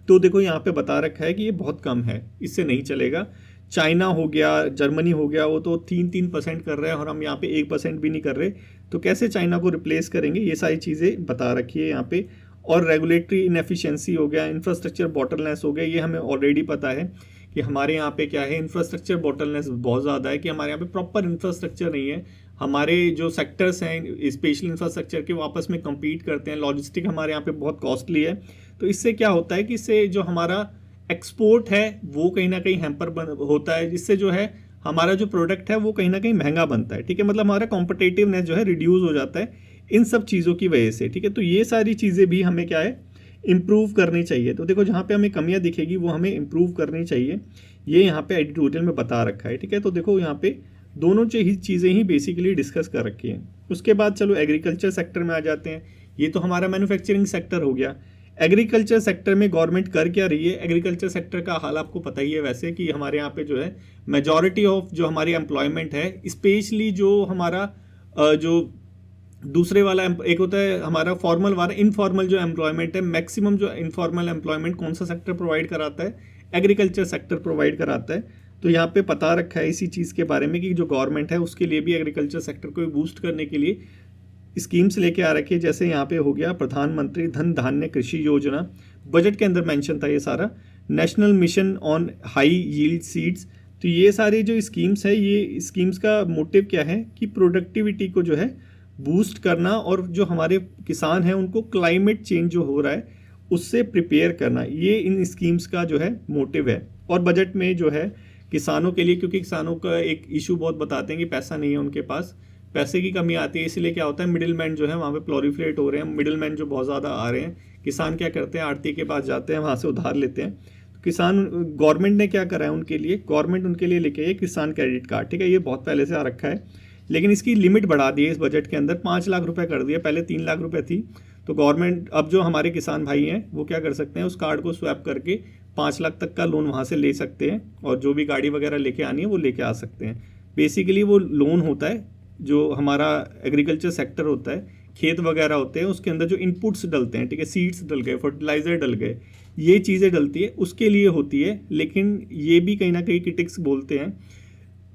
तो देखो यहाँ पे बता रखा है कि ये बहुत कम है, इससे नहीं चलेगा। चाइना हो गया, जर्मनी हो गया, वो तो 3% कर रहे हैं और हम यहाँ पे 1% भी नहीं कर रहे। तो कैसे चाइना को रिप्लेस करेंगे, ये सारी चीज़ें बता रखी है यहाँ पे। और रेगुलेटरी इनएफिशिएंसी हो गया, इंफ्रास्ट्रक्चर बॉटलनेस हो गया, ये हमें ऑलरेडी पता है कि हमारे यहाँ पे क्या है, इंफ्रास्ट्रक्चर बॉटलनेस बहुत ज़्यादा है कि हमारे यहाँ पे प्रॉपर इंफ्रास्ट्रक्चर नहीं है। हमारे जो सेक्टर्स हैं स्पेशल इंफ्रास्ट्रक्चर के, वो आपस में कम्पीट करते हैं, लॉजिस्टिक हमारे यहाँ पे बहुत कॉस्टली है। तो इससे क्या होता है कि इससे जो हमारा एक्सपोर्ट है वो कहीं ना कहीं हैम्पर होता है, जिससे जो है हमारा जो प्रोडक्ट है वो कहीं ना कहीं महंगा बनता है, ठीक है। मतलब हमारा कॉम्पिटिटिवनेस जो है रिड्यूस हो जाता है इन सब चीज़ों की वजह से, ठीक है। तो ये सारी चीज़ें भी हमें क्या है, इम्प्रूव करनी चाहिए। तो देखो जहाँ पे हमें कमियाँ दिखेगी वो हमें इम्प्रूव करनी चाहिए, ये यहाँ पे एडिटोरियल में बता रखा है, ठीक है। तो देखो यहाँ पे दोनों चीज़ें ही बेसिकली डिस्कस कर रखी हैं। उसके बाद चलो एग्रीकल्चर सेक्टर में आ जाते हैं। ये तो हमारा मैन्युफैक्चरिंग सेक्टर हो गया। एग्रीकल्चर सेक्टर में गवर्नमेंट कर क्या रही है, एग्रीकल्चर सेक्टर का हाल आपको पता ही है वैसे कि हमारे यहाँ पे जो है मेजॉरिटी ऑफ जो हमारी एम्प्लॉयमेंट है, स्पेशली जो हमारा जो दूसरे वाला एक होता है हमारा फॉर्मल वाला, इनफॉर्मल जो एम्प्लॉयमेंट है, मैक्सिमम जो इनफॉर्मल एम्प्लॉयमेंट कौन सा सेक्टर प्रोवाइड कराता है, एग्रीकल्चर सेक्टर प्रोवाइड कराता है। तो यहाँ पे पता रखा है इसी चीज़ के बारे में कि जो गवर्नमेंट है उसके लिए भी एग्रीकल्चर सेक्टर को बूस्ट करने के लिए स्कीम्स लेके आ रखी है। जैसे यहाँ पे हो गया प्रधानमंत्री धन धान्य कृषि योजना, बजट के अंदर मेंशन था ये सारा, national mission on high yield seeds. तो ये सारी जो स्कीम्स है, ये स्कीम्स का मोटिव क्या है कि प्रोडक्टिविटी को जो है बूस्ट करना और जो हमारे किसान हैं उनको क्लाइमेट चेंज जो हो रहा है उससे प्रिपेयर करना, ये इन स्कीम्स का जो है मोटिव है। और बजट में जो है किसानों के लिए, क्योंकि किसानों का एक इशू बहुत बताते हैं कि पैसा नहीं है उनके पास, पैसे की कमी आती है, इसलिए क्या होता है मिडिल मैन जो है वहाँ पे प्लोरीफरेट हो रहे हैं, मिडिल मैन जो बहुत ज़्यादा आ रहे हैं। किसान क्या करते हैं, आड़ती के पास जाते हैं, वहाँ से उधार लेते हैं। तो किसान, गवर्नमेंट ने क्या करा है उनके लिए, गवर्नमेंट उनके लिए लेके आई किसान क्रेडिट कार्ड, ठीक है। ये बहुत पहले से आ रखा है, लेकिन इसकी लिमिट बढ़ा दी है इस बजट के अंदर, 5 लाख रुपए कर दिया, पहले 3 लाख रुपए थी। तो गवर्नमेंट अब जो हमारे किसान भाई हैं वो क्या कर सकते हैं, उस कार्ड को स्वैप करके 5 लाख तक का लोन वहाँ से ले सकते हैं, और जो भी गाड़ी वगैरह लेके आनी है वो लेके आ सकते हैं। बेसिकली वो लोन होता है जो हमारा एग्रीकल्चर सेक्टर होता है, खेत वगैरह होते हैं, उसके अंदर जो इनपुट्स डलते हैं, ठीक है, सीड्स डल गए, फर्टिलाइज़र डल गए, ये चीज़ें डलती है, उसके लिए होती है। लेकिन ये भी कहीं ना कहीं क्रिटिक्स बोलते हैं,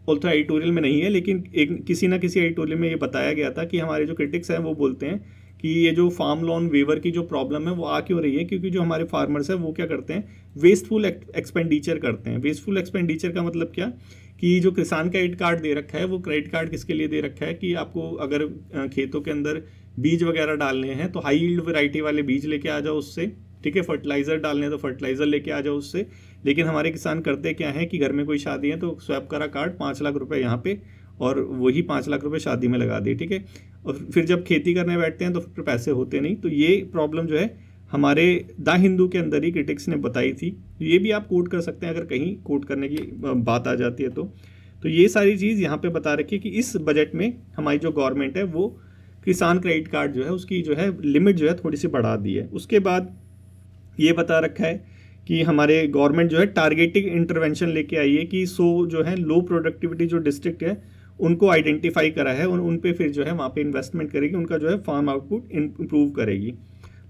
ऑल्सो एडिटोरियल में नहीं है लेकिन किसी ना किसी एडिटोरियल में ये बताया गया था कि हमारे जो क्रिटिक्स हैं वो बोलते हैं कि ये जो फार्म लोन वेवर की जो प्रॉब्लम है वो आ क्यों रही है, क्योंकि जो हमारे फार्मर्स हैं वो क्या करते हैं, वेस्टफुल एक्सपेंडिचर करते हैं। वेस्टफुल एक्सपेंडिचर का मतलब क्या कि जो किसान क्रेडिट कार्ड दे रखा है, वो क्रेडिट कार्ड किसके लिए दे रखा है कि आपको अगर खेतों के अंदर बीज वगैरह डालने हैं तो हाई यील्ड वैरायटी वाले बीज लेके आ जाओ उससे, ठीक है। फर्टिलाइज़र डालने हैं तो फर्टिलाइज़र लेके आ जाओ उससे। लेकिन हमारे किसान करते क्या है कि घर में कोई शादी है तो स्वैप करा कार्ड, 5 लाख रुपए यहाँ पे, और वही 5 लाख रुपए शादी में लगा दिए, ठीक है। और फिर जब खेती करने बैठते हैं तो फिर पैसे होते नहीं। तो ये प्रॉब्लम जो है हमारे द हिंदू के अंदर ही क्रिटिक्स ने बताई थी। ये भी आप कोट कर सकते हैं अगर कहीं कोट करने की बात आ जाती है तो ये सारी चीज़ यहाँ पे बता रखी है कि इस बजट में हमारी जो गवर्नमेंट है वो किसान क्रेडिट कार्ड जो है उसकी जो है लिमिट जो है थोड़ी सी बढ़ा दी है। उसके बाद ये बता रखा है कि हमारे गवर्नमेंट जो है टारगेटिंग इंटरवेंशन लेके आई है कि 100 जो है लो प्रोडक्टिविटी जो डिस्ट्रिक्ट है उनको आइडेंटिफाई करा है, उन पे फिर जो है वहाँ पे इन्वेस्टमेंट करेगी, उनका जो है फार्म आउटपुट इम्प्रूव करेगी।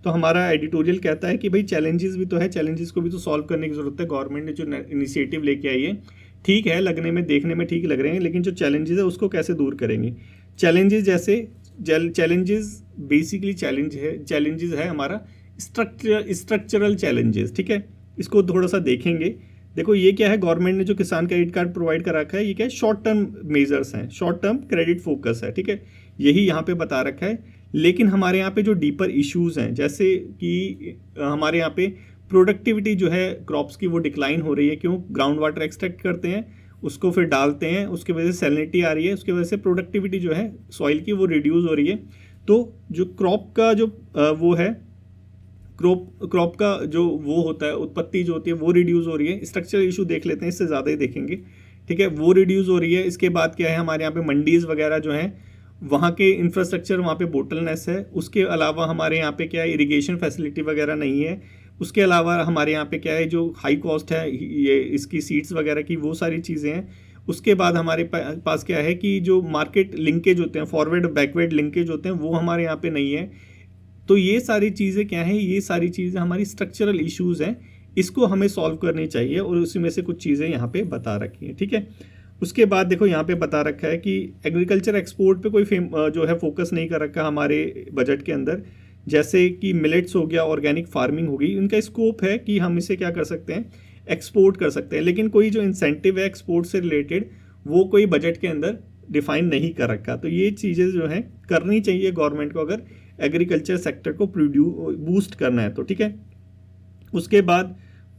तो हमारा एडिटोरियल कहता है कि भाई चैलेंजेस भी तो है, चैलेंजेस को भी तो सॉल्व करने की ज़रूरत है। गवर्नमेंट ने जो इनिशिएटिव लेके आई है ठीक है, लगने में देखने में ठीक लग रहे हैं, लेकिन जो चैलेंजेस है उसको कैसे दूर करेंगे। चैलेंजेस जैसे चैलेंजेस बेसिकली चैलेंजेस है हमारा स्ट्रक्चरल चैलेंजेस, ठीक है, इसको थोड़ा सा देखेंगे। देखो ये क्या है, गवर्नमेंट ने जो किसान क्रेडिट कार्ड प्रोवाइड कर रखा है ये क्या है, शॉर्ट टर्म मेजर्स हैं, शॉर्ट टर्म क्रेडिट फोकस है, ठीक है, यही यहाँ पे बता रखा है। लेकिन हमारे यहाँ पे जो डीपर इश्यूज हैं, जैसे कि हमारे यहाँ पे प्रोडक्टिविटी जो है क्रॉप्स की वो डिक्लाइन हो रही है। क्यों? ग्राउंड वाटर एक्सट्रैक्ट करते हैं, उसको फिर डालते हैं, उसकी वजह से सैलिनिटी आ रही है, उसकी वजह से प्रोडक्टिविटी जो है सॉइल की वो रिड्यूस हो रही है। तो जो क्रॉप का जो वो है, क्रॉप का जो वो होता है, उत्पत्ति जो होती है वो रिड्यूस हो रही है। स्ट्रक्चरल इशू देख लेते हैं, इससे ज़्यादा ही देखेंगे, ठीक है, वो रिड्यूस हो रही है। इसके बाद क्या है, हमारे यहाँ पे मंडीज़ वगैरह जो हैं वहाँ के इंफ्रास्ट्रक्चर, वहाँ पे बोटलनेस है। उसके अलावा हमारे यहाँ पे क्या है, इरिगेशन फैसिलिटी वगैरह नहीं है। उसके अलावा हमारे यहाँ पे क्या है, जो हाई कॉस्ट है ये इसकी सीड्स वगैरह की, वो सारी चीज़ें हैं। उसके बाद हमारे पास क्या है कि जो मार्केट लिंकेज होते हैं, फॉरवर्ड बैकवर्ड लिंकेज होते हैं, वो हमारे यहाँ पे नहीं है। तो ये सारी चीज़ें क्या हैं, ये सारी चीज़ें हमारी स्ट्रक्चरल इश्यूज़ हैं, इसको हमें सॉल्व करनी चाहिए, और उसी में से कुछ चीज़ें यहाँ पे बता रखी हैं, ठीक है। उसके बाद देखो यहाँ पे बता रखा है कि एग्रीकल्चर एक्सपोर्ट पे कोई जो है फोकस नहीं कर रखा हमारे बजट के अंदर। जैसे कि मिलेट्स हो गया, ऑर्गेनिक फार्मिंग होगी, इनका स्कोप है कि हम इसे क्या कर सकते हैं, एक्सपोर्ट कर सकते हैं, लेकिन कोई जो इंसेंटिव है एक्सपोर्ट से रिलेटेड वो कोई बजट के अंदर डिफाइन नहीं कर रखा। तो ये चीज़ें जो हैं करनी चाहिए गवर्नमेंट को, अगर एग्रीकल्चर सेक्टर को बूस्ट करना है तो, ठीक है। उसके बाद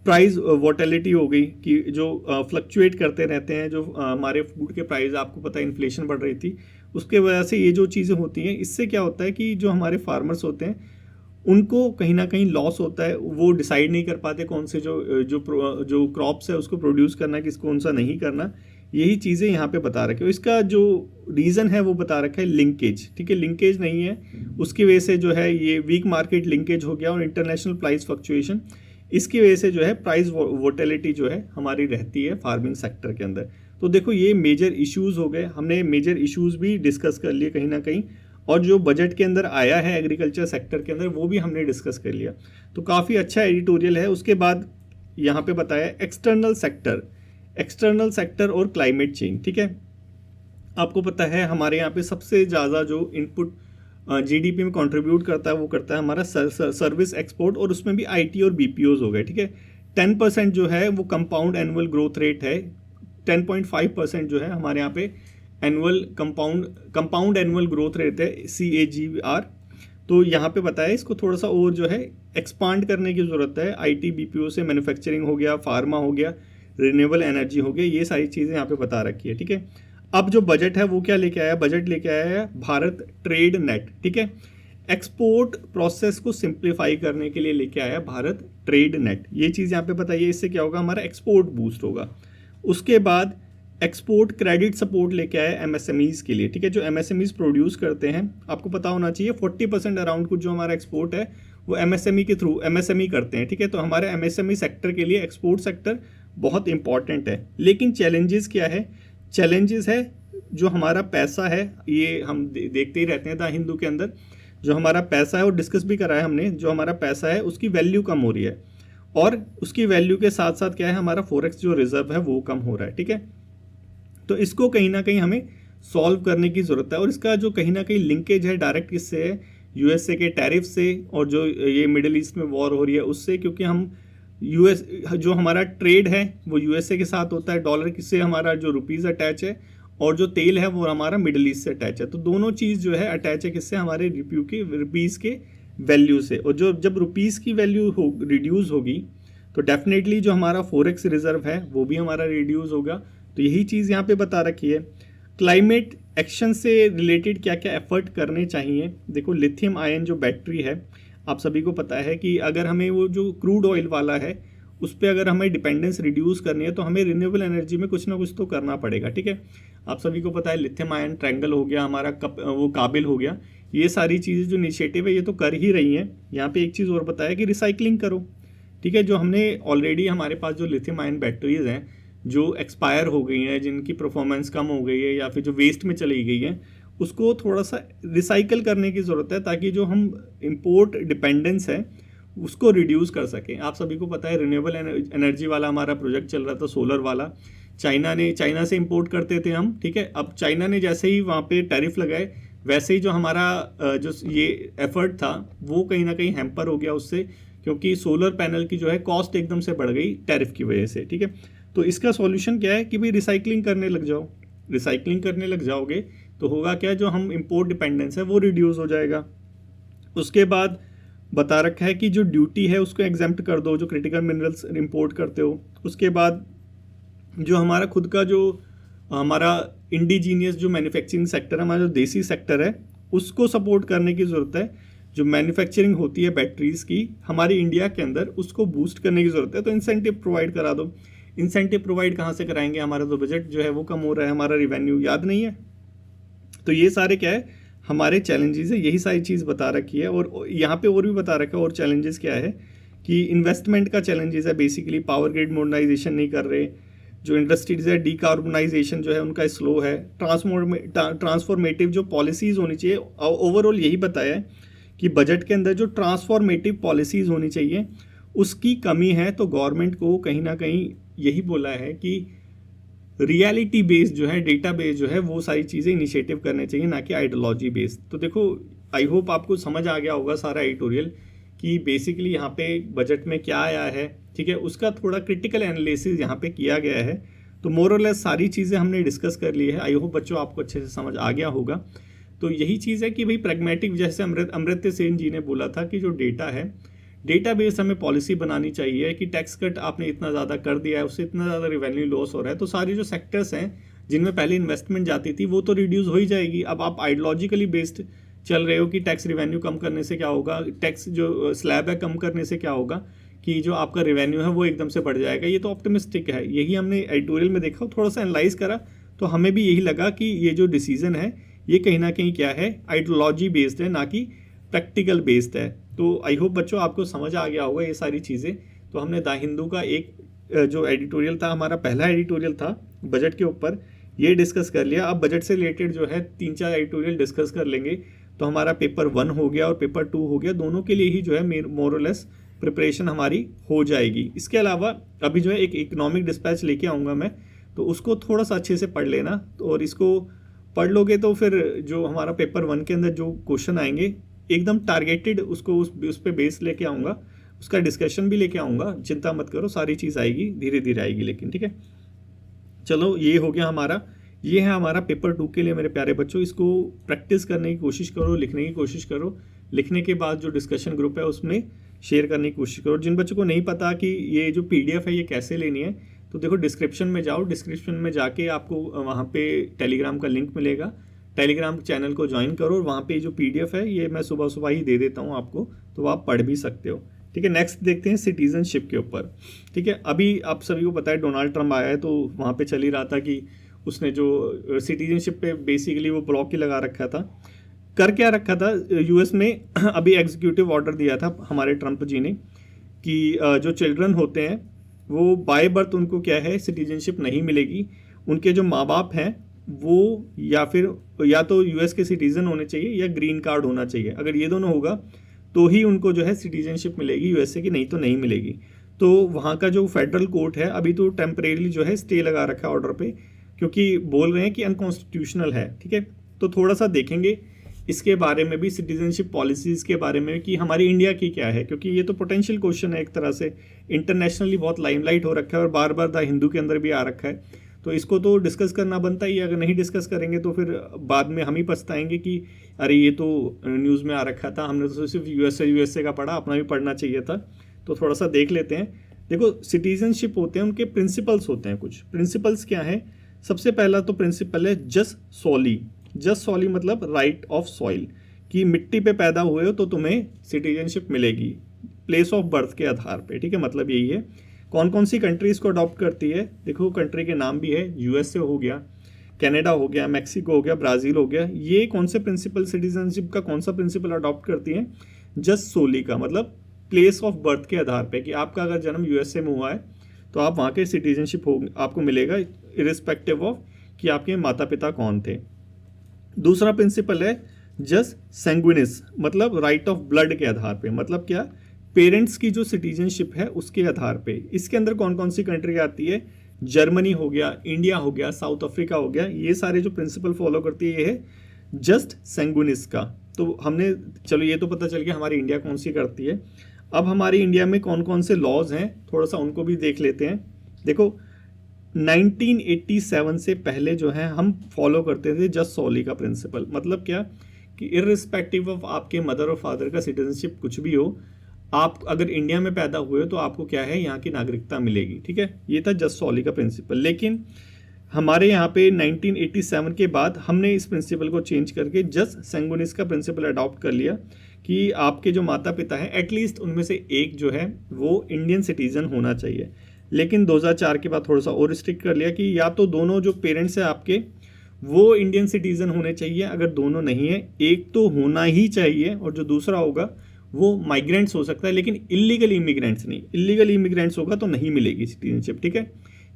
प्राइस वोटेलिटी हो गई कि जो फ्लक्चुएट करते रहते हैं, जो हमारे फूड के प्राइस, आपको पता है इन्फ्लेशन बढ़ रही थी, उसके वजह से ये जो चीज़ें होती हैं, इससे क्या होता है कि जो हमारे फार्मर्स होते हैं उनको कहीं ना कहीं लॉस होता है। वो डिसाइड नहीं कर पाते कौन से जो क्रॉप्स है उसको प्रोड्यूस करना है, किस कौन सा नहीं करना। यही चीज़ें यहाँ पे बता रखे हो। इसका जो रीज़न है वो बता रखा है लिंकेज, ठीक है, लिंकेज नहीं है, उसकी वजह से जो है ये वीक मार्केट लिंकेज हो गया, और इंटरनेशनल प्राइस फ्लक्चुएशन, इसकी वजह से जो है प्राइस वोटेलिटी जो है हमारी रहती है फार्मिंग सेक्टर के अंदर। तो देखो ये मेजर इश्यूज़ हो गए, हमने मेजर इश्यूज़ भी डिस्कस कर लिए कहीं ना कहीं, और जो बजट के अंदर आया है एग्रीकल्चर सेक्टर के अंदर वो भी हमने डिस्कस कर लिया। तो काफ़ी अच्छा एडिटोरियल है। उसके बाद यहाँ पे बताया एक्सटर्नल सेक्टर और क्लाइमेट चेंज, ठीक है। आपको पता है हमारे यहाँ पे सबसे ज़्यादा जो इनपुट जीडीपी में कंट्रीब्यूट करता है वो करता है हमारा सर्विस एक्सपोर्ट, और उसमें भी आईटी और बीपीओज हो गए, ठीक है। 10% जो है वो कंपाउंड एनुअल ग्रोथ रेट है, 10.5% जो है हमारे यहाँ पे annual compound annual growth rate है, CAGR। तो यहाँ पे बताया इसको थोड़ा सा और जो है एक्सपांड करने की ज़रूरत है। आईटी बीपीओ से मैन्युफैक्चरिंग हो गया, फार्मा हो गया, रिन्यूएबल एनर्जी हो गया, ये सारी चीज़ें यहाँ पे बता रखी है, ठीक है। अब जो बजट है वो क्या लेके आया, बजट लेके आया है भारत ट्रेड नेट, ठीक है। एक्सपोर्ट प्रोसेस को सिंप्लीफाई करने के लिए लेके आया भारत ट्रेड नेट, ये चीज़ यहाँ पे बताइए। इससे क्या होगा, हमारा एक्सपोर्ट बूस्ट होगा। उसके बाद एक्सपोर्ट क्रेडिट सपोर्ट लेके आया एमएसएमईज़ के लिए, ठीक है। जो एमएसएमईज़ प्रोड्यूस करते हैं, आपको पता होना चाहिए 40% अराउंड कुछ जो हमारा एक्सपोर्ट है वो एमएसएमई के थ्रू एमएसएमई करते हैं, ठीक है। तो हमारे एमएसएमई सेक्टर के लिए एक्सपोर्ट सेक्टर बहुत इंपॉर्टेंट है। लेकिन चैलेंजेस क्या है, चैलेंजेस है जो हमारा पैसा है, ये हम देखते ही रहते हैं द हिंदू के अंदर, जो हमारा पैसा है और डिस्कस भी करा है हमने, जो हमारा पैसा है उसकी वैल्यू कम हो रही है, और उसकी वैल्यू के साथ साथ क्या है, हमारा फॉरेक्स जो रिजर्व है वो कम हो रहा है, ठीक है। तो इसको कहीं ना कहीं हमें सॉल्व करने की ज़रूरत है, और इसका जो कहीं ना कहीं लिंकेज है डायरेक्ट किससे है, यूएसए के टैरिफ से, और जो ये मिडिल ईस्ट में वॉर हो रही है उससे, क्योंकि हम यूएस जो हमारा ट्रेड है वो यूएसए के साथ होता है, डॉलर किससे हमारा जो रुपीज़ अटैच है, और जो तेल है वो हमारा मिडिल ईस्ट से अटैच है। तो दोनों चीज़ जो है अटैच है किससे, हमारे रुपीज़ के वैल्यू से, और जब रुपीज़ की वैल्यू रिड्यूस होगी तो डेफिनेटली जो हमारा फॉरेक्स रिजर्व है वो भी हमारा रिड्यूस होगा। तो यही चीज़ यहाँ पे बता रखी है। क्लाइमेट एक्शन से रिलेटेड क्या क्या एफर्ट करने चाहिए, देखो लिथियम आयन जो बैटरी है, आप सभी को पता है कि अगर हमें वो जो क्रूड ऑयल वाला है उस पर अगर हमें डिपेंडेंस रिड्यूस करनी है तो हमें रिन्यूएबल एनर्जी में कुछ ना कुछ तो करना पड़ेगा, ठीक है। आप सभी को पता है लिथियम आयन ट्रायंगल हो गया हमारा, वो काबिल हो गया, ये सारी चीज़ें जो इनिशिएटिव है ये तो कर ही रही हैं। यहाँ पे एक चीज़ और बताया कि रिसाइकलिंग करो, ठीक है। जो हमने ऑलरेडी हमारे पास जो लिथियम आयन बैटरीज हैं जो एक्सपायर हो गई हैं, जिनकी परफॉर्मेंस कम हो गई है या फिर जो वेस्ट में चली गई है, उसको थोड़ा सा रिसाइकल करने की ज़रूरत है, ताकि जो हम इंपोर्ट डिपेंडेंस है उसको रिड्यूस कर सकें। आप सभी को पता है रिन्यूएबल एनर्जी वाला हमारा प्रोजेक्ट चल रहा था, सोलर वाला। चाइना से इंपोर्ट करते थे हम, ठीक है। अब चाइना ने जैसे ही वहाँ पे टैरिफ लगाए, वैसे ही जो हमारा जो ये एफर्ट था वो कहीं ना कहीं हैम्पर हो गया उससे, क्योंकि सोलर पैनल की जो है कॉस्ट एकदम से बढ़ गई टैरिफ की वजह से, ठीक है। तो इसका सॉल्यूशन क्या है कि भाई रिसाइकलिंग करने लग जाओ। रिसाइकलिंग करने लग जाओगे तो होगा क्या, जो हम इंपोर्ट डिपेंडेंस है वो रिड्यूस हो जाएगा। उसके बाद बता रखा है कि जो ड्यूटी है उसको एग्जेम्प्ट कर दो, जो क्रिटिकल मिनरल्स इंपोर्ट करते हो। उसके बाद जो हमारा खुद का जो हमारा इंडिजीनियस जो मैन्युफैक्चरिंग सेक्टर है, हमारा जो देसी सेक्टर है, उसको सपोर्ट करने की ज़रूरत है। जो मैन्युफैक्चरिंग होती है बैटरीज़ की हमारी इंडिया के अंदर, उसको बूस्ट करने की ज़रूरत है। तो इंसेंटिव प्रोवाइड करा दो। इंसेंटिव प्रोवाइड कहाँ से कराएंगे, हमारा तो बजट जो है वो कम हो रहा है, हमारा रिवेन्यू याद नहीं है। तो ये सारे क्या है हमारे चैलेंजेस है, यही सारी चीज़ बता रखी है। और यहाँ पे और भी बता रखा है और चैलेंजेस क्या है कि इन्वेस्टमेंट का चैलेंजेस है, बेसिकली पावर ग्रिड मॉडर्नाइजेशन नहीं कर रहे, जो इंडस्ट्रीज है डीकार्बोनाइजेशन जो है उनका स्लो है, ट्रांसफॉर्मेटिव जो पॉलिसीज़ होनी चाहिए। ओवरऑल यही बताया है कि बजट के अंदर जो ट्रांसफॉर्मेटिव पॉलिसीज़ होनी चाहिए उसकी कमी है। तो गवर्नमेंट को कहीं ना कहीं यही बोला है कि रियलिटी बेस्ड जो है, डेटा बेस्ड जो है, वो सारी चीज़ें इनिशिएटिव करने चाहिए, ना कि आइडियोलॉजी बेस्ड। तो देखो, आई होप आपको समझ आ गया होगा सारा एडिटोरियल कि बेसिकली यहाँ पे बजट में क्या आया है, ठीक है। उसका थोड़ा क्रिटिकल एनालिसिस यहाँ पे किया गया है। तो मोर और लेस सारी चीज़ें हमने डिस्कस कर ली है। आई होप बच्चों आपको अच्छे से समझ आ गया होगा। तो यही चीज़ है कि भाई प्रैग्मेटिक, जैसे अमर्त्य सेन जी ने बोला था कि जो डेटा है, डेटा बेस्ड हमें पॉलिसी बनानी चाहिए कि टैक्स कट आपने इतना ज़्यादा कर दिया है, उससे इतना ज़्यादा रिवेन्यू लॉस हो रहा है, तो सारी जो सेक्टर्स हैं जिनमें पहले इन्वेस्टमेंट जाती थी वो तो रिड्यूस हो ही जाएगी। अब आप आइडियोलॉजिकली बेस्ड चल रहे हो कि टैक्स रिवेन्यू कम करने से क्या होगा, टैक्स जो स्लैब है कम करने से क्या होगा कि जो आपका रिवेन्यू है वो एकदम से बढ़ जाएगा। ये तो ऑप्टिमिस्टिक है। यही हमने एडिटोरियल में देखा, थोड़ा सा एनालाइज करा, तो हमें भी यही लगा कि ये जो डिसीजन है ये कहीं ना कहीं क्या है, आइडियोलॉजी बेस्ड है, ना कि प्रैक्टिकल बेस्ड है। तो आई होप बच्चों आपको समझ आ गया होगा ये सारी चीज़ें। तो हमने द हिंदू का एक जो एडिटोरियल था, हमारा पहला एडिटोरियल था बजट के ऊपर, ये डिस्कस कर लिया। अब बजट से रिलेटेड जो है 3-4 एडिटोरियल डिस्कस कर लेंगे, तो हमारा पेपर 1 हो गया और पेपर 2 हो गया। दोनों के लिए ही जो है मोर और लेस प्रिपरेशन हमारी हो जाएगी। इसके अलावा अभी जो है एक इकोनॉमिक डिस्पैच लेके आऊँगा मैं, तो उसको थोड़ा सा अच्छे से पढ़ लेना। तो और इसको पढ़ लोगे तो फिर जो हमारा पेपर 1 के अंदर जो क्वेश्चन आएंगे एकदम टारगेटेड, उसको उस पर बेस लेके आऊँगा, उसका डिस्कशन भी लेके आऊँगा। चिंता मत करो, सारी चीज़ आएगी, धीरे धीरे आएगी लेकिन, ठीक है। चलो, ये हो गया हमारा, ये है हमारा पेपर 2 के लिए मेरे प्यारे बच्चों। इसको प्रैक्टिस करने की कोशिश करो, लिखने की कोशिश करो। लिखने के बाद जो डिस्कशन ग्रुप है उसमें शेयर करने की कोशिश करो। जिन बच्चों को नहीं पता कि ये जो PDF है ये कैसे लेनी है, तो देखो डिस्क्रिप्शन में जाओ, डिस्क्रिप्शन में जाके आपको वहाँ पे टेलीग्राम का लिंक मिलेगा। टेलीग्राम चैनल को ज्वाइन करो और वहाँ पे जो PDF है ये मैं सुबह सुबह ही दे देता हूँ आपको, तो आप पढ़ भी सकते हो, ठीक है। नेक्स्ट देखते हैं सिटीजनशिप के ऊपर, ठीक है। अभी आप सभी को पता है डोनाल्ड ट्रंप आया है, तो वहाँ पे चल ही रहा था कि उसने जो सिटीजनशिप पे बेसिकली वो ब्लॉक ही लगा रखा था। कर क्या रखा था US में अभी एग्जीक्यूटिव ऑर्डर दिया था हमारे ट्रंप जी ने कि जो चिल्ड्रन होते हैं वो बाय बर्थ उनको क्या है सिटीजनशिप नहीं मिलेगी। उनके जो माँ बाप हैं वो या तो US के सिटीज़न होने चाहिए या ग्रीन कार्ड होना चाहिए। अगर ये दोनों होगा तो ही उनको जो है सिटीजनशिप मिलेगी USA की, नहीं तो नहीं मिलेगी। तो वहाँ का जो फेडरल कोर्ट है अभी तो टेम्परेरी जो है स्टे लगा रखा है ऑर्डर पे, क्योंकि बोल रहे हैं कि अनकॉन्स्टिट्यूशनल है, ठीक है। तो थोड़ा सा देखेंगे इसके बारे में भी, सिटीजनशिप पॉलिसीज़ के बारे में कि हमारी इंडिया की क्या है, क्योंकि ये तो पोटेंशियल क्वेश्चन है एक तरह से, इंटरनेशनली बहुत लाइमलाइट हो रखा है और बार बार द हिंदू के अंदर भी आ रखा है। तो इसको तो डिस्कस करना बनता ही है। अगर नहीं डिस्कस करेंगे तो फिर बाद में हम ही पछताएंगे कि अरे ये तो न्यूज़ में आ रखा था, हमने तो सिर्फ USA का पढ़ा, अपना भी पढ़ना चाहिए था। तो थोड़ा सा देख लेते हैं। देखो, सिटीजनशिप होते हैं, उनके प्रिंसिपल्स होते हैं। कुछ प्रिंसिपल्स क्या है, सबसे पहला तो प्रिंसिपल है जस सॉली। जस सॉली मतलब राइट ऑफ सॉइल, कि मिट्टी पे पैदा हुए हो तो तुम्हें सिटीजनशिप मिलेगी प्लेस ऑफ बर्थ के आधार पे, ठीक है। मतलब यही है। कौन कौन सी कंट्री इसको अडॉप्ट करती है, देखो कंट्री के नाम भी है, USA हो गया, कनाडा हो गया, मैक्सिको हो गया, ब्राज़ील हो गया। ये कौन से प्रिंसिपल, सिटीजनशिप का कौन सा प्रिंसिपल अडॉप्ट करती हैं, जस्ट सोली का, मतलब प्लेस ऑफ बर्थ के आधार पे, कि आपका अगर जन्म USA में हुआ है तो आप वहाँ के सिटीजनशिप हो आपको मिलेगा, इरिस्पेक्टिव ऑफ कि आपके माता पिता कौन थे। दूसरा प्रिंसिपल है जस्ट सैंग्विनिस, मतलब राइट ऑफ ब्लड के आधार पे, मतलब क्या, पेरेंट्स की जो सिटीजनशिप है उसके आधार पे। इसके अंदर कौन कौन सी कंट्री आती है, जर्मनी हो गया, इंडिया हो गया, साउथ अफ्रीका हो गया, ये सारे जो प्रिंसिपल फॉलो करती है ये है जस्ट सैंग्विनिस का। तो हमने, चलो ये तो पता चल गया हमारी इंडिया कौन सी करती है। अब हमारी इंडिया में कौन कौन से लॉज हैं थोड़ा सा उनको भी देख लेते हैं। देखो 1987 से पहले जो है हम फॉलो करते थे जस्ट सॉली का प्रिंसिपल। मतलब क्या कि इर्रिस्पेक्टिव ऑफ आपके मदर और फादर का सिटीजनशिप कुछ भी हो, आप अगर इंडिया में पैदा हुए हो तो आपको क्या है, यहाँ की नागरिकता मिलेगी। ठीक है, ये था जस्ट सॉली का प्रिंसिपल। लेकिन हमारे यहाँ पे 1987 के बाद हमने इस प्रिंसिपल को चेंज करके जस्ट सैंग्विनिस का प्रिंसिपल अडॉप्ट कर लिया कि आपके जो माता पिता हैं एटलीस्ट उनमें से एक जो है वो इंडियन सिटीजन होना चाहिए। लेकिन 2004 के बाद थोड़ा सा और रिस्ट्रिक्ट कर लिया कि या तो दोनों जो पेरेंट्स हैं आपके वो इंडियन सिटीजन होने चाहिए, अगर दोनों नहीं है एक तो होना ही चाहिए, और जो दूसरा होगा वो माइग्रेंट्स हो सकता है लेकिन इलीगल इमिग्रेंट्स नहीं। इलीगल इमिग्रेंट्स होगा तो नहीं मिलेगी सिटीजनशिप। ठीक है,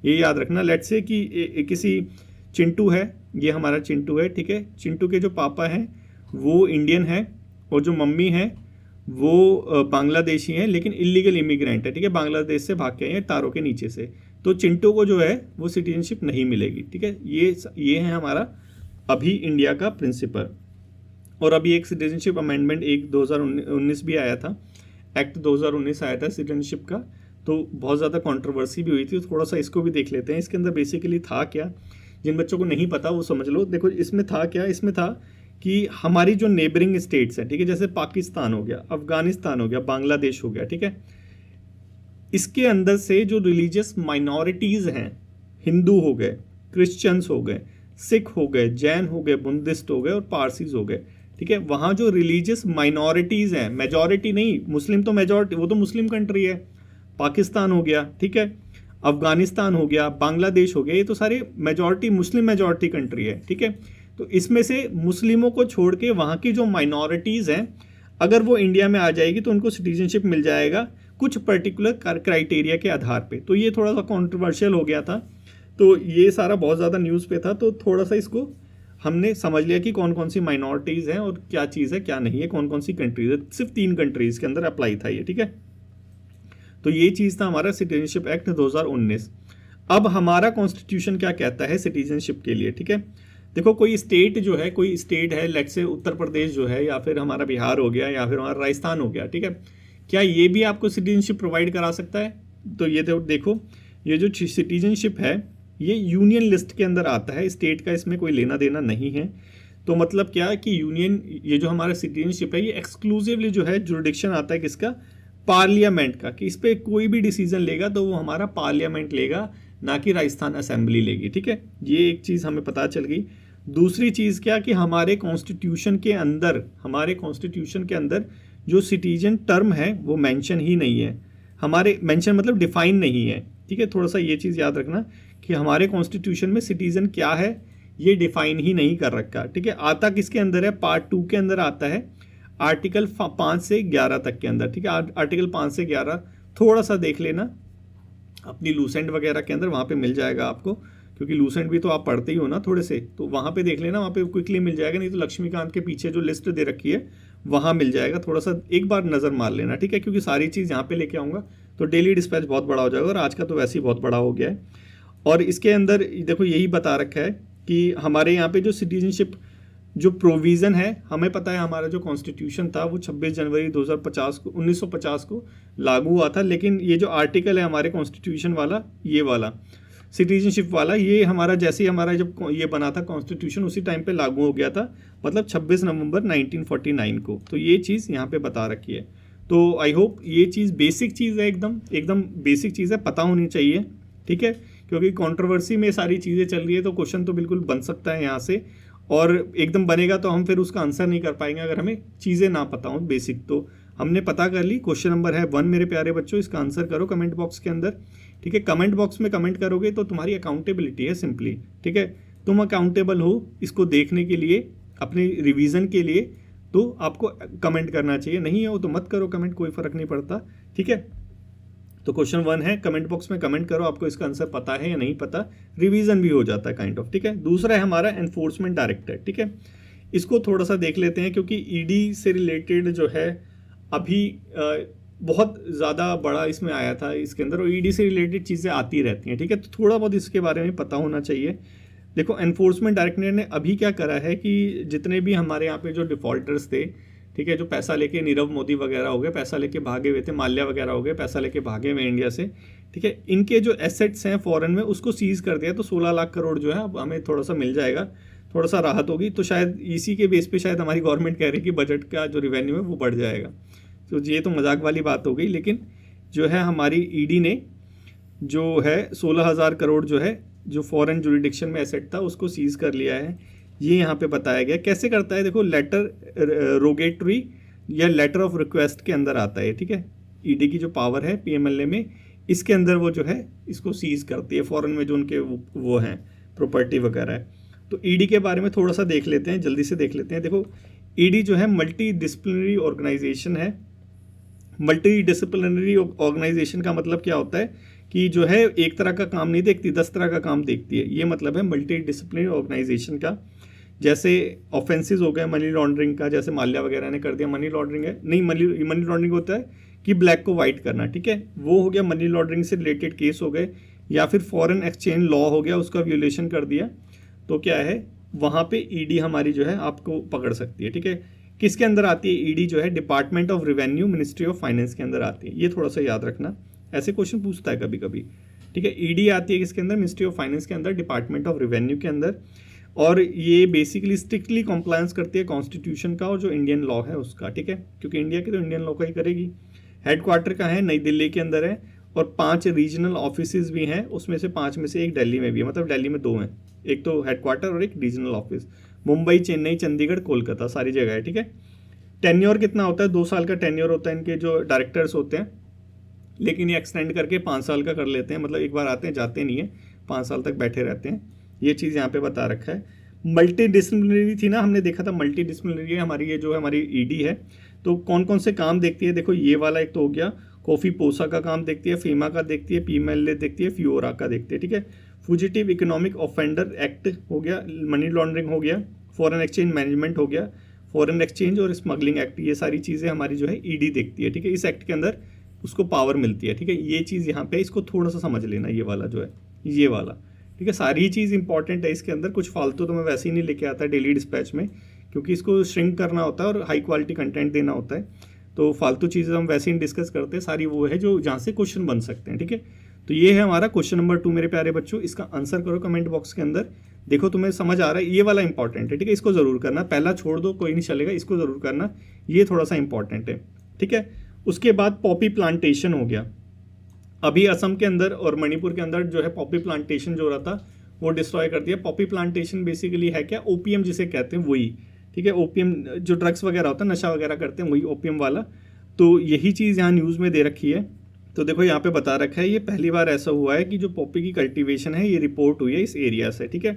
ये याद रखना। लेट्स से कि किसी चिंटू है, ये हमारा चिंटू है, ठीक है, चिंटू के जो पापा हैं वो इंडियन है और जो मम्मी है वो बांग्लादेशी हैं लेकिन इलीगल इमिग्रेंट है। ठीक है, बांग्लादेश से भाग के आए हैं तारों के नीचे से, तो चिंटू को जो है वो सिटीजनशिप नहीं मिलेगी। ठीक है, ये है हमारा अभी इंडिया का प्रिंसिपल। और अभी एक सिटीजनशिप अमेंडमेंट एक 2019 भी आया था, एक्ट 2019 आया था सिटीजनशिप का, तो बहुत ज़्यादा कंट्रोवर्सी भी हुई थी। तो थोड़ा सा इसको भी देख लेते हैं। इसके अंदर बेसिकली था क्या, जिन बच्चों को नहीं पता वो समझ लो। देखो इसमें था क्या, इसमें था कि हमारी जो नेबरिंग स्टेट्स हैं, ठीक है, जैसे पाकिस्तान हो गया, अफगानिस्तान हो गया, बांग्लादेश हो गया, ठीक है, इसके अंदर से जो रिलीजियस माइनॉरिटीज़ हैं, हिंदू हो गए, क्रिश्चियंस हो गए, सिख हो गए, जैन हो गए, बुद्धिस्ट हो गए और पारसीज हो गए, ठीक है, वहाँ जो रिलीजियस माइनॉरिटीज़ हैं, मेजॉरिटी नहीं, मुस्लिम तो मेजॉरिटी, वो तो मुस्लिम कंट्री है, पाकिस्तान हो गया, ठीक है, अफगानिस्तान हो गया, बांग्लादेश हो गया, ये तो सारे मेजॉरिटी, मुस्लिम मेजॉरिटी कंट्री है। ठीक है, तो इसमें से मुस्लिमों को छोड़ के वहाँ की जो माइनॉरिटीज़ हैं, अगर वो इंडिया में आ जाएगी तो उनको सिटीजनशिप मिल जाएगा कुछ पर्टिकुलर क्राइटेरिया के आधार पे। तो ये थोड़ा सा कॉन्ट्रोवर्शियल हो गया था, तो ये सारा बहुत ज़्यादा न्यूज़ पे था, तो थोड़ा सा इसको हमने समझ लिया कि कौन कौन सी माइनॉरिटीज़ हैं और क्या चीज़ है क्या नहीं है, कौन कौन सी कंट्रीज है। सिर्फ 3 कंट्रीज़ के अंदर अप्लाई था ये। ठीक है, तो ये चीज़ था हमारा सिटीजनशिप एक्ट 2019। अब हमारा कॉन्स्टिट्यूशन क्या कहता है सिटीजनशिप के लिए। ठीक है, देखो कोई स्टेट जो है, कोई स्टेट है, लेट्स से उत्तर प्रदेश जो है, या फिर हमारा बिहार हो गया, या फिर हमारा राजस्थान हो गया, ठीक है, क्या ये भी आपको सिटीजनशिप प्रोवाइड करा सकता है? तो ये तो देखो, ये जो सिटीजनशिप है ये यूनियन लिस्ट के अंदर आता है, स्टेट का इसमें कोई लेना देना नहीं है। तो मतलब क्या कि यूनियन, ये जो हमारा सिटीजनशिप है ये एक्सक्लूसिवली जो है जुरिडिक्शन आता है किसका, पार्लियामेंट का, कि इस पर कोई भी डिसीजन लेगा तो वो हमारा पार्लियामेंट लेगा, ना कि राजस्थान असेंबली लेगी। ठीक है, ये एक चीज़ हमें पता चल गई। दूसरी चीज़ क्या कि हमारे कॉन्स्टिट्यूशन के अंदर जो सिटीजन टर्म है वो मेंशन ही नहीं है। हमारे मेंशन मतलब डिफाइन नहीं है। ठीक है, थोड़ा सा ये चीज़ याद रखना कि हमारे कॉन्स्टिट्यूशन में सिटीजन क्या है ये डिफाइन ही नहीं कर रखा। ठीक है, आता किसके अंदर है, पार्ट 2 के अंदर आता है, आर्टिकल 5 से 11 तक के अंदर। ठीक है, आर्टिकल 5 से 11 थोड़ा सा देख लेना अपनी लूसेंट वगैरह के अंदर, वहाँ पे मिल जाएगा आपको, क्योंकि लूसेंट भी तो आप पढ़ते ही हो ना थोड़े से, तो वहाँ पे देख लेना, वहाँ पे क्विकली मिल जाएगा, नहीं तो लक्ष्मीकांत के पीछे जो लिस्ट दे रखी है वहाँ मिल जाएगा, थोड़ा सा एक बार नज़र मार लेना। ठीक है, क्योंकि सारी चीज़ यहाँ पे लेके आऊँगा तो डेली डिस्पैच बहुत बड़ा हो जाएगा, और आज का तो वैसे ही बहुत बड़ा हो गया है। और इसके अंदर देखो यही बता रखा है कि हमारे यहाँ पे जो सिटीजनशिप जो प्रोविज़न है, हमें पता है हमारा जो कॉन्स्टिट्यूशन था वो 26 जनवरी 1950 को लागू हुआ था, लेकिन ये जो आर्टिकल है हमारे कॉन्स्टिट्यूशन वाला, ये वाला सिटीजनशिप वाला, ये हमारा जैसे ही हमारा जब ये बना था कॉन्स्टिट्यूशन उसी टाइम पे लागू हो गया था, मतलब 26 नवंबर 1949 को। तो ये चीज़ यहाँ पे बता रखी है। तो आई होप ये चीज़ बेसिक चीज़ है, एकदम बेसिक चीज़ है, पता होनी चाहिए। ठीक है, क्योंकि कंट्रोवर्सी में सारी चीज़ें चल रही है, तो क्वेश्चन तो बिल्कुल बन सकता है यहाँ से, और एकदम बनेगा तो हम फिर उसका आंसर नहीं कर पाएंगे अगर हमें चीज़ें ना पता हो बेसिक। तो हमने पता कर ली। क्वेश्चन नंबर है 1 मेरे प्यारे बच्चों, इसका आंसर करो कमेंट बॉक्स के अंदर। ठीक है, कमेंट बॉक्स में कमेंट करोगे तो तुम्हारी अकाउंटेबिलिटी है सिंपली। ठीक है, तुम अकाउंटेबल हो इसको देखने के लिए, अपने रिवीजन के लिए, तो आपको कमेंट करना चाहिए। नहीं हो तो मत करो कमेंट, कोई फ़र्क नहीं पड़ता। ठीक है, तो क्वेश्चन 1 है, कमेंट बॉक्स में कमेंट करो आपको इसका आंसर पता है या नहीं पता, रिवीजन भी हो जाता है काइंड ऑफ। ठीक है, दूसरा है हमारा एनफोर्समेंट डायरेक्टर। ठीक है, इसको थोड़ा सा देख लेते हैं, क्योंकि ईडी से रिलेटेड जो है अभी बहुत ज़्यादा बड़ा इसमें आया था इसके अंदर, और ईडी से रिलेटेड चीज़ें आती रहती हैं, ठीक है। तो थोड़ा बहुत इसके बारे में पता होना चाहिए। देखो, एनफोर्समेंट डायरेक्टरेट ने अभी क्या करा है कि जितने भी हमारे यहाँ पे जो डिफ़ॉल्टर्स थे, ठीक है, जो पैसा लेके नीरव मोदी वगैरह हो गए, पैसा लेके भागे हुए थे, माल्या वगैरह हो गए, पैसा लेके भागे हुए इंडिया से, ठीक है, इनके जो एसेट्स हैं फॉरेन में उसको सीज़ कर दिया। तो 16 लाख करोड़ जो है अब हमें थोड़ा सा मिल जाएगा, थोड़ा सा राहत होगी। तो शायद इसी के बेस पे शायद हमारी गवर्नमेंट कह रही है कि बजट का जो रिवेन्यू है वो बढ़ जाएगा। तो ये तो मजाक वाली बात हो गई, लेकिन जो है हमारी ईडी ने जो है 16,000 करोड़ जो है जो फॉरेन जुरिडिक्शन में एसेट था उसको सीज कर लिया है। ये यहाँ पे बताया गया कैसे करता है। देखो, लेटर रोगेटरी या लेटर ऑफ रिक्वेस्ट के अंदर आता है, ठीक है। ईडी की जो पावर है पीएमएलए में, इसके अंदर वो जो है इसको सीज करती है फॉरेन में जो उनके वो हैं प्रॉपर्टी वगैरह है। तो ईडी के बारे में थोड़ा सा देख लेते हैं, जल्दी से देख लेते हैं। देखो, ईडी जो है मल्टी डिसिप्लिनरी ऑर्गेनाइजेशन है। मल्टी डिसिप्लिनरी ऑर्गेनाइजेशन का मतलब क्या होता है कि जो है एक तरह का काम नहीं देखती, 10 तरह का काम देखती है। ये मतलब है मल्टी डिसिप्लिनरी ऑर्गेनाइजेशन का। जैसे ऑफेंसेस हो गए मनी लॉन्ड्रिंग का, जैसे माल्या वगैरह ने कर दिया, मनी लॉन्ड्रिंग है नहीं, मनी लॉन्ड्रिंग होता है कि ब्लैक को वाइट करना, ठीक है, वो हो गया मनी लॉन्ड्रिंग से रिलेटेड केस हो गए। या फिर फॉरेन एक्सचेंज लॉ हो गया, उसका वियोलेशन कर दिया, तो क्या है वहाँ पे ईडी हमारी जो है आपको पकड़ सकती है, ठीक है। किसके अंदर आती है ईडी जो है? Department of revenue, ministry of finance के अंदर आती है। ये थोड़ा सा याद रखना, ऐसे क्वेश्चन पूछता है कभी कभी, ठीक है। ईडी आती है किसके अंदर? मिनिस्ट्री ऑफ फाइनेंस के अंदर, डिपार्टमेंट ऑफ रेवेन्यू के अंदर। और ये बेसिकली स्ट्रिक्टली कंप्लायंस करती है कॉन्स्टिट्यूशन का और जो इंडियन लॉ है उसका, ठीक है, क्योंकि इंडिया की तो इंडियन लॉ का ही करेगी। हेडक्वार्टर का है नई दिल्ली के अंदर है, और 5 रीजनल ऑफिस भी हैं, उसमें से 5 में से एक दिल्ली में भी है, मतलब दिल्ली में 2 हैं, एक तो हेडक्वार्टर और एक रीजनल ऑफिस। मुंबई, चेन्नई, चंडीगढ़, कोलकाता, सारी जगह है, ठीक है। टेन्योर कितना होता है? 2 साल का टेन्योर होता है इनके जो डायरेक्टर्स होते हैं, लेकिन ये एक्सटेंड करके 5 साल का कर लेते हैं, मतलब एक बार आते हैं जाते नहीं है, 5 साल तक बैठे रहते हैं। ये चीज़ यहाँ पे बता रखा है। मल्टी डिसिप्लिनरी थी ना, हमने देखा था मल्टी डिसिप्लिनरी हमारी, ये जो है हमारी ईडी है। तो कौन कौन से काम देखती है? देखो, ये वाला एक तो हो गया, कॉफ़ी पोसा का काम देखती है, फीमा का देखती है, पीएमएलए देखती है, फियोरा का देखती है, ठीक है। फुजिटिव इकोनॉमिक ऑफेंडर एक्ट हो गया, मनी लॉन्ड्रिंग हो गया, फॉरेन एक्सचेंज मैनेजमेंट हो गया, फॉरेन एक्सचेंज और स्मगलिंग एक्ट, ये सारी चीज़ें हमारी जो है ईडी देखती है, ठीक है। इस एक्ट के अंदर उसको पावर मिलती है, ठीक है। ये चीज़ यहाँ पे इसको थोड़ा सा समझ लेना, ये वाला जो है, ये वाला, ठीक है। सारी चीज़ इंपॉर्टेंट है इसके अंदर, कुछ फालतू तो मैं वैसे ही नहीं लेके आता डेली डिस्पैच में, क्योंकि इसको श्रिंक करना होता है और हाई क्वालिटी कंटेंट देना होता है। तो फालतू चीज़ें हम वैसे ही डिस्कस करते हैं, सारी वो है जो जहाँ से क्वेश्चन बन सकते हैं, ठीक है। तो ये है हमारा क्वेश्चन नंबर 2 मेरे प्यारे बच्चों। इसका आंसर करो कमेंट बॉक्स के अंदर। देखो तुम्हें समझ आ रहा है, ये वाला इंपॉर्टेंट है, ठीक है, इसको ज़रूर करना। पहला छोड़ दो, कोई नहीं चलेगा, इसको ज़रूर करना, ये थोड़ा सा इंपॉर्टेंट है, ठीक है। उसके बाद पॉपी प्लांटेशन हो गया। अभी असम के अंदर और मणिपुर के अंदर जो है पॉपी प्लांटेशन जो हो रहा था वो डिस्ट्रॉय कर दिया। पॉपी प्लांटेशन बेसिकली है क्या? ओपीएम जिसे कहते हैं वही, ठीक है। ओपीएम जो ड्रग्स वगैरह होता है, नशा वगैरह करते हैं, वही ओपीएम वाला। तो यही चीज़ यहाँ न्यूज़ में दे रखी है। तो देखो यहाँ पे बता रखा है, ये पहली बार ऐसा हुआ है कि जो पॉपी की कल्टीवेशन है ये रिपोर्ट हुई है इस एरिया से, ठीक है।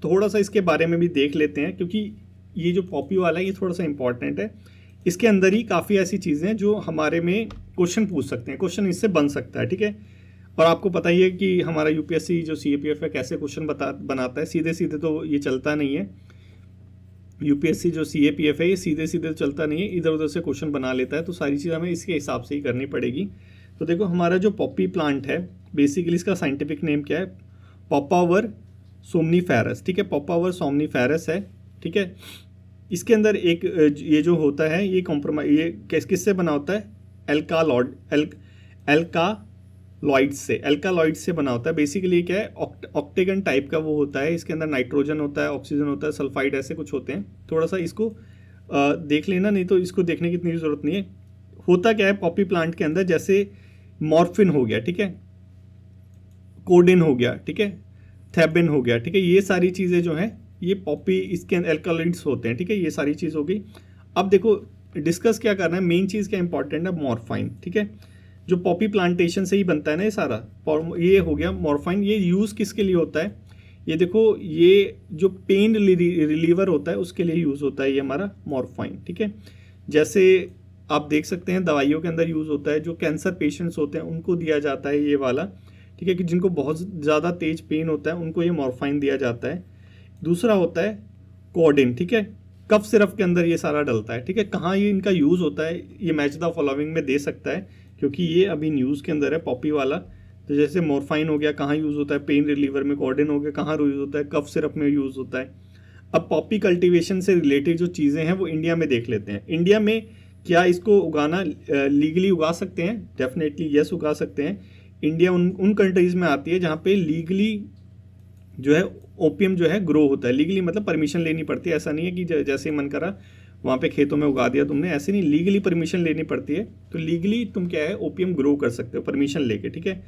थोड़ा सा इसके बारे में भी देख लेते हैं, क्योंकि ये जो पॉपी वाला है ये थोड़ा सा इंपॉर्टेंट है। इसके अंदर ही काफ़ी ऐसी चीज़ें हैं जो हमारे में क्वेश्चन पूछ सकते हैं, क्वेश्चन इससे बन सकता है, ठीक है। और आपको पता ही है कि हमारा यूपीएससी जो सीएपीएफ है कैसे क्वेश्चन बनाता है, सीधे सीधे तो ये चलता नहीं है। यूपीएससी जो सीएपीएफ है ये सीधे सीधे तो चलता नहीं है, इधर उधर से क्वेश्चन बना लेता है। तो सारी चीज़ हमें इसके हिसाब से ही करनी पड़ेगी। तो देखो, हमारा जो पॉपी प्लांट है बेसिकली इसका साइंटिफिक नेम क्या है? पॉपावर सोमनीफेरस, ठीक है, पॉपावर सोमनीफेरस है, ठीक है। इसके अंदर एक ये जो होता है ये कॉम्प्रोमाइज, ये किससे बना होता है? एल्कालॉइड से बना होता है। बेसिकली क्या है? ऑक्टेगन टाइप का वो होता है, इसके अंदर नाइट्रोजन होता है, ऑक्सीजन होता है, सल्फाइड, ऐसे कुछ होते हैं। थोड़ा सा इसको देख लेना, नहीं तो इसको देखने की इतनी ज़रूरत नहीं है। होता क्या है पॉपी प्लांट के अंदर? जैसे मॉर्फिन हो गया, ठीक है, कोडिन हो गया, ठीक है, थैबिन हो गया, ठीक है, ये सारी चीज़ें जो हैं ये पॉपी इसके एल्कालॉइड्स होते हैं, ठीक है। ये सारी चीज़ हो गई। अब देखो डिस्कस क्या करना है, मेन चीज़ क्या इंपॉर्टेंट है? मॉर्फाइन, ठीक है, जो पॉपी प्लांटेशन से ही बनता है ना ये सारा। ये हो गया मॉर्फाइन। ये यूज़ किसके लिए होता है? ये देखो, ये जो पेन रिलीवर होता है उसके लिए यूज़ होता है ये हमारा मॉर्फाइन, ठीक है। जैसे आप देख सकते हैं दवाइयों के अंदर यूज़ होता है, जो कैंसर पेशेंट्स होते हैं उनको दिया जाता है ये वाला, ठीक है, कि जिनको बहुत ज़्यादा तेज पेन होता है उनको ये मॉर्फाइन दिया जाता है। दूसरा होता है कोडिन, ठीक है। कफ सिरप के अंदर ये सारा डलता है, ठीक है। कहाँ ये इनका यूज़ होता है, ये मैच द फॉलोइंग में दे सकता है, क्योंकि ये अभी न्यूज़ के अंदर है पॉपी वाला। तो जैसे मोरफाइन हो गया, कहाँ यूज़ होता है, पेन रिलीवर में। कॉर्डिन हो गया, कहाँ यूज़ होता है, कफ सिरप में यूज़ होता है। अब पॉपी कल्टीवेशन से रिलेटेड जो चीज़ें हैं वो इंडिया में देख लेते हैं। इंडिया में क्या इसको उगाना लीगली उगा सकते हैं? डेफिनेटली यस, उगा सकते हैं। इंडिया उन कंट्रीज़ में आती है जहाँ पे लीगली जो है ओपियम जो है ग्रो होता है। लीगली मतलब परमिशन लेनी पड़ती है, ऐसा नहीं है कि जैसे मन करा वहाँ पे खेतों में उगा दिया तुमने, ऐसे नहीं, लीगली परमिशन लेनी पड़ती है। तो लीगली तुम क्या है ओपियम ग्रो कर सकते हो परमिशन लेके, ठीक है।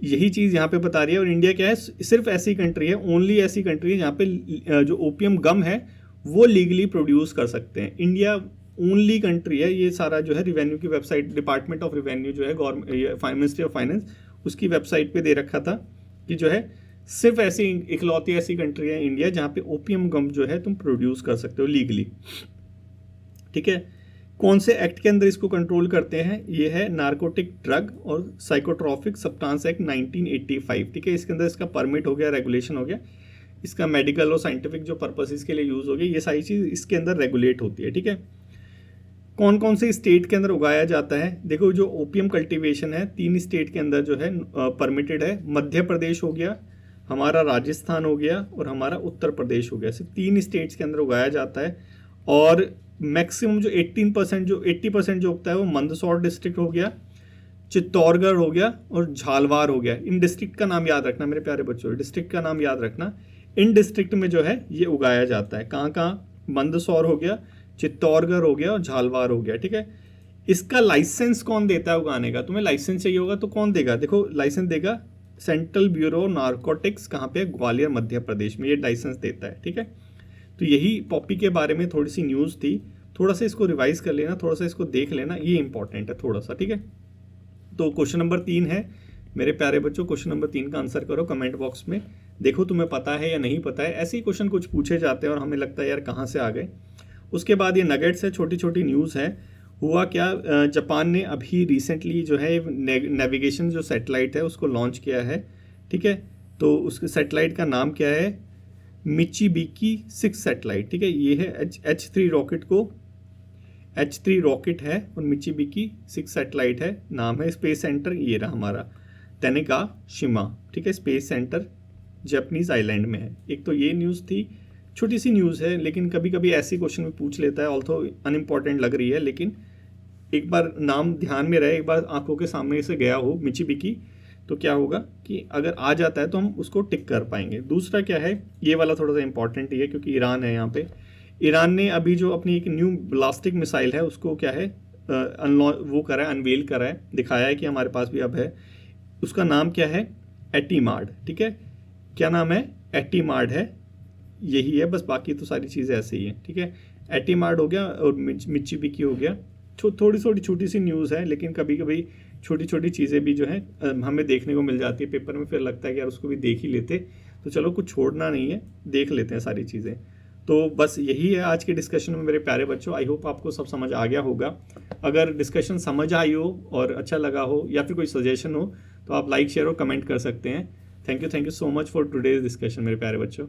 यही चीज़ यहाँ पे बता रही है। और इंडिया क्या है, सिर्फ ऐसी कंट्री है, ओनली ऐसी कंट्री है जहाँ पे जो ओपियम गम है वो लीगली प्रोड्यूस कर सकते हैं। इंडिया ओनली कंट्री है। ये सारा जो है रिवेन्यू की वेबसाइट, डिपार्टमेंट ऑफ रिवेन्यू जो है गवर्नमेंट, मिनिस्ट्री ऑफ फाइनेंस, उसकी वेबसाइट पे दे रखा था कि जो है सिर्फ ऐसी इकलौती ऐसी कंट्री है इंडिया जहाँ पे ओपियम गम जो है तुम प्रोड्यूस कर सकते हो लीगली, ठीक है। कौन से एक्ट के अंदर इसको कंट्रोल करते हैं? ये है नारकोटिक ड्रग और साइकोट्रॉपिक सब्सटेंस एक्ट 1985, ठीक है। इसके अंदर इसका परमिट हो गया, रेगुलेशन हो गया, इसका मेडिकल और साइंटिफिक जो पर्पस इसके लिए यूज़ हो गया, ये सारी चीज़ इसके अंदर रेगुलेट होती है, ठीक है। कौन कौन से स्टेट के अंदर उगाया जाता है? देखो, जो ओपियम कल्टीवेशन है 3 स्टेट के अंदर जो है परमिटेड है। मध्य प्रदेश हो गया, हमारा राजस्थान हो गया और हमारा उत्तर प्रदेश हो गया। सिर्फ 3 स्टेट्स के अंदर उगाया जाता है। और मैक्सिमम जो 80% जो उगता है वो मंदसौर डिस्ट्रिक्ट हो गया, चित्तौड़गढ़ हो गया और झालवाड़ हो गया। इन डिस्ट्रिक्ट का नाम याद रखना मेरे प्यारे बच्चों, डिस्ट्रिक्ट का नाम याद रखना। इन डिस्ट्रिक्ट में जो है ये उगाया जाता है। कहाँ कहाँ? मंदसौर हो गया, चित्तौड़गढ़ हो गया और झालवाड़ हो गया, ठीक है। इसका लाइसेंस कौन देता है उगाने का? तुम्हें लाइसेंस चाहिए होगा तो कौन देगा? देखो, लाइसेंस देगा सेंट्रल ब्यूरो नारकोटिक्स, कहाँ पे? ग्वालियर मध्य प्रदेश में ये लाइसेंस देता है, ठीक है। तो यही पॉपी के बारे में थोड़ी सी न्यूज़ थी। थोड़ा सा इसको रिवाइज कर लेना, थोड़ा सा इसको देख लेना, ये इंपॉर्टेंट है थोड़ा सा, ठीक है। तो क्वेश्चन नंबर 3 है मेरे प्यारे बच्चों, क्वेश्चन नंबर 3 का आंसर करो कमेंट बॉक्स में। देखो तुम्हें पता है या नहीं पता है। ऐसे ही क्वेश्चन कुछ पूछे जाते हैं और हमें लगता है यार कहाँ से आ गए। उसके बाद ये नगेट्स है, छोटी छोटी न्यूज़ है। हुआ क्या, जापान ने अभी रिसेंटली जो है नेविगेशन जो सैटेलाइट है उसको लॉन्च किया है, ठीक है। तो उसके सैटेलाइट का नाम क्या है? मिचिबिकी 6 सैटेलाइट, ठीक है। ये है H3 रॉकेट को, H3 रॉकेट है और मिचिबिकी 6 सैटेलाइट है। नाम है स्पेस सेंटर, ये रहा हमारा तानेकाशिमा, ठीक है। स्पेस सेंटर जापानीज आइलैंड में है। एक तो ये न्यूज़ थी, छोटी सी न्यूज़ है, लेकिन कभी कभी ऐसी क्वेश्चन में पूछ लेता है, ऑल्थो अनइम्पॉर्टेंट लग रही है, लेकिन एक बार नाम ध्यान में रहे, एक बार आंखों के सामने से गया हो मिचिबिकी, तो क्या होगा कि अगर आ जाता है तो हम उसको टिक कर पाएंगे। दूसरा क्या है, ये वाला थोड़ा सा इंपॉर्टेंट ही है क्योंकि ईरान है यहाँ पे। ईरान ने अभी जो अपनी एक न्यू बैलिस्टिक मिसाइल है उसको क्या है वो करा है, अनवेल करा है, दिखाया है कि हमारे पास भी अब है। उसका नाम क्या है? एटीमाड, ठीक है। क्या नाम है? एटीमाड है, यही है बस, बाकी तो सारी चीज़ें ऐसे ही हैं, ठीक है। एटीमाड हो गया और मिचिबिकी हो गया। थोड़ी थोड़ी छोटी सी न्यूज़ है, लेकिन कभी कभी छोटी छोटी चीज़ें भी जो है हमें देखने को मिल जाती है पेपर में, फिर लगता है कि यार उसको भी देख ही लेते। तो चलो, कुछ छोड़ना नहीं है, देख लेते हैं सारी चीज़ें। तो बस यही है आज के डिस्कशन में मेरे प्यारे बच्चों। आई होप आपको सब समझ आ गया होगा। अगर डिस्कशन समझ आई हो और अच्छा लगा हो या फिर कोई सजेशन हो तो आप लाइक, शेयर और कमेंट कर सकते हैं। Thank you so much for today's discussion मेरे प्यारे बच्चों।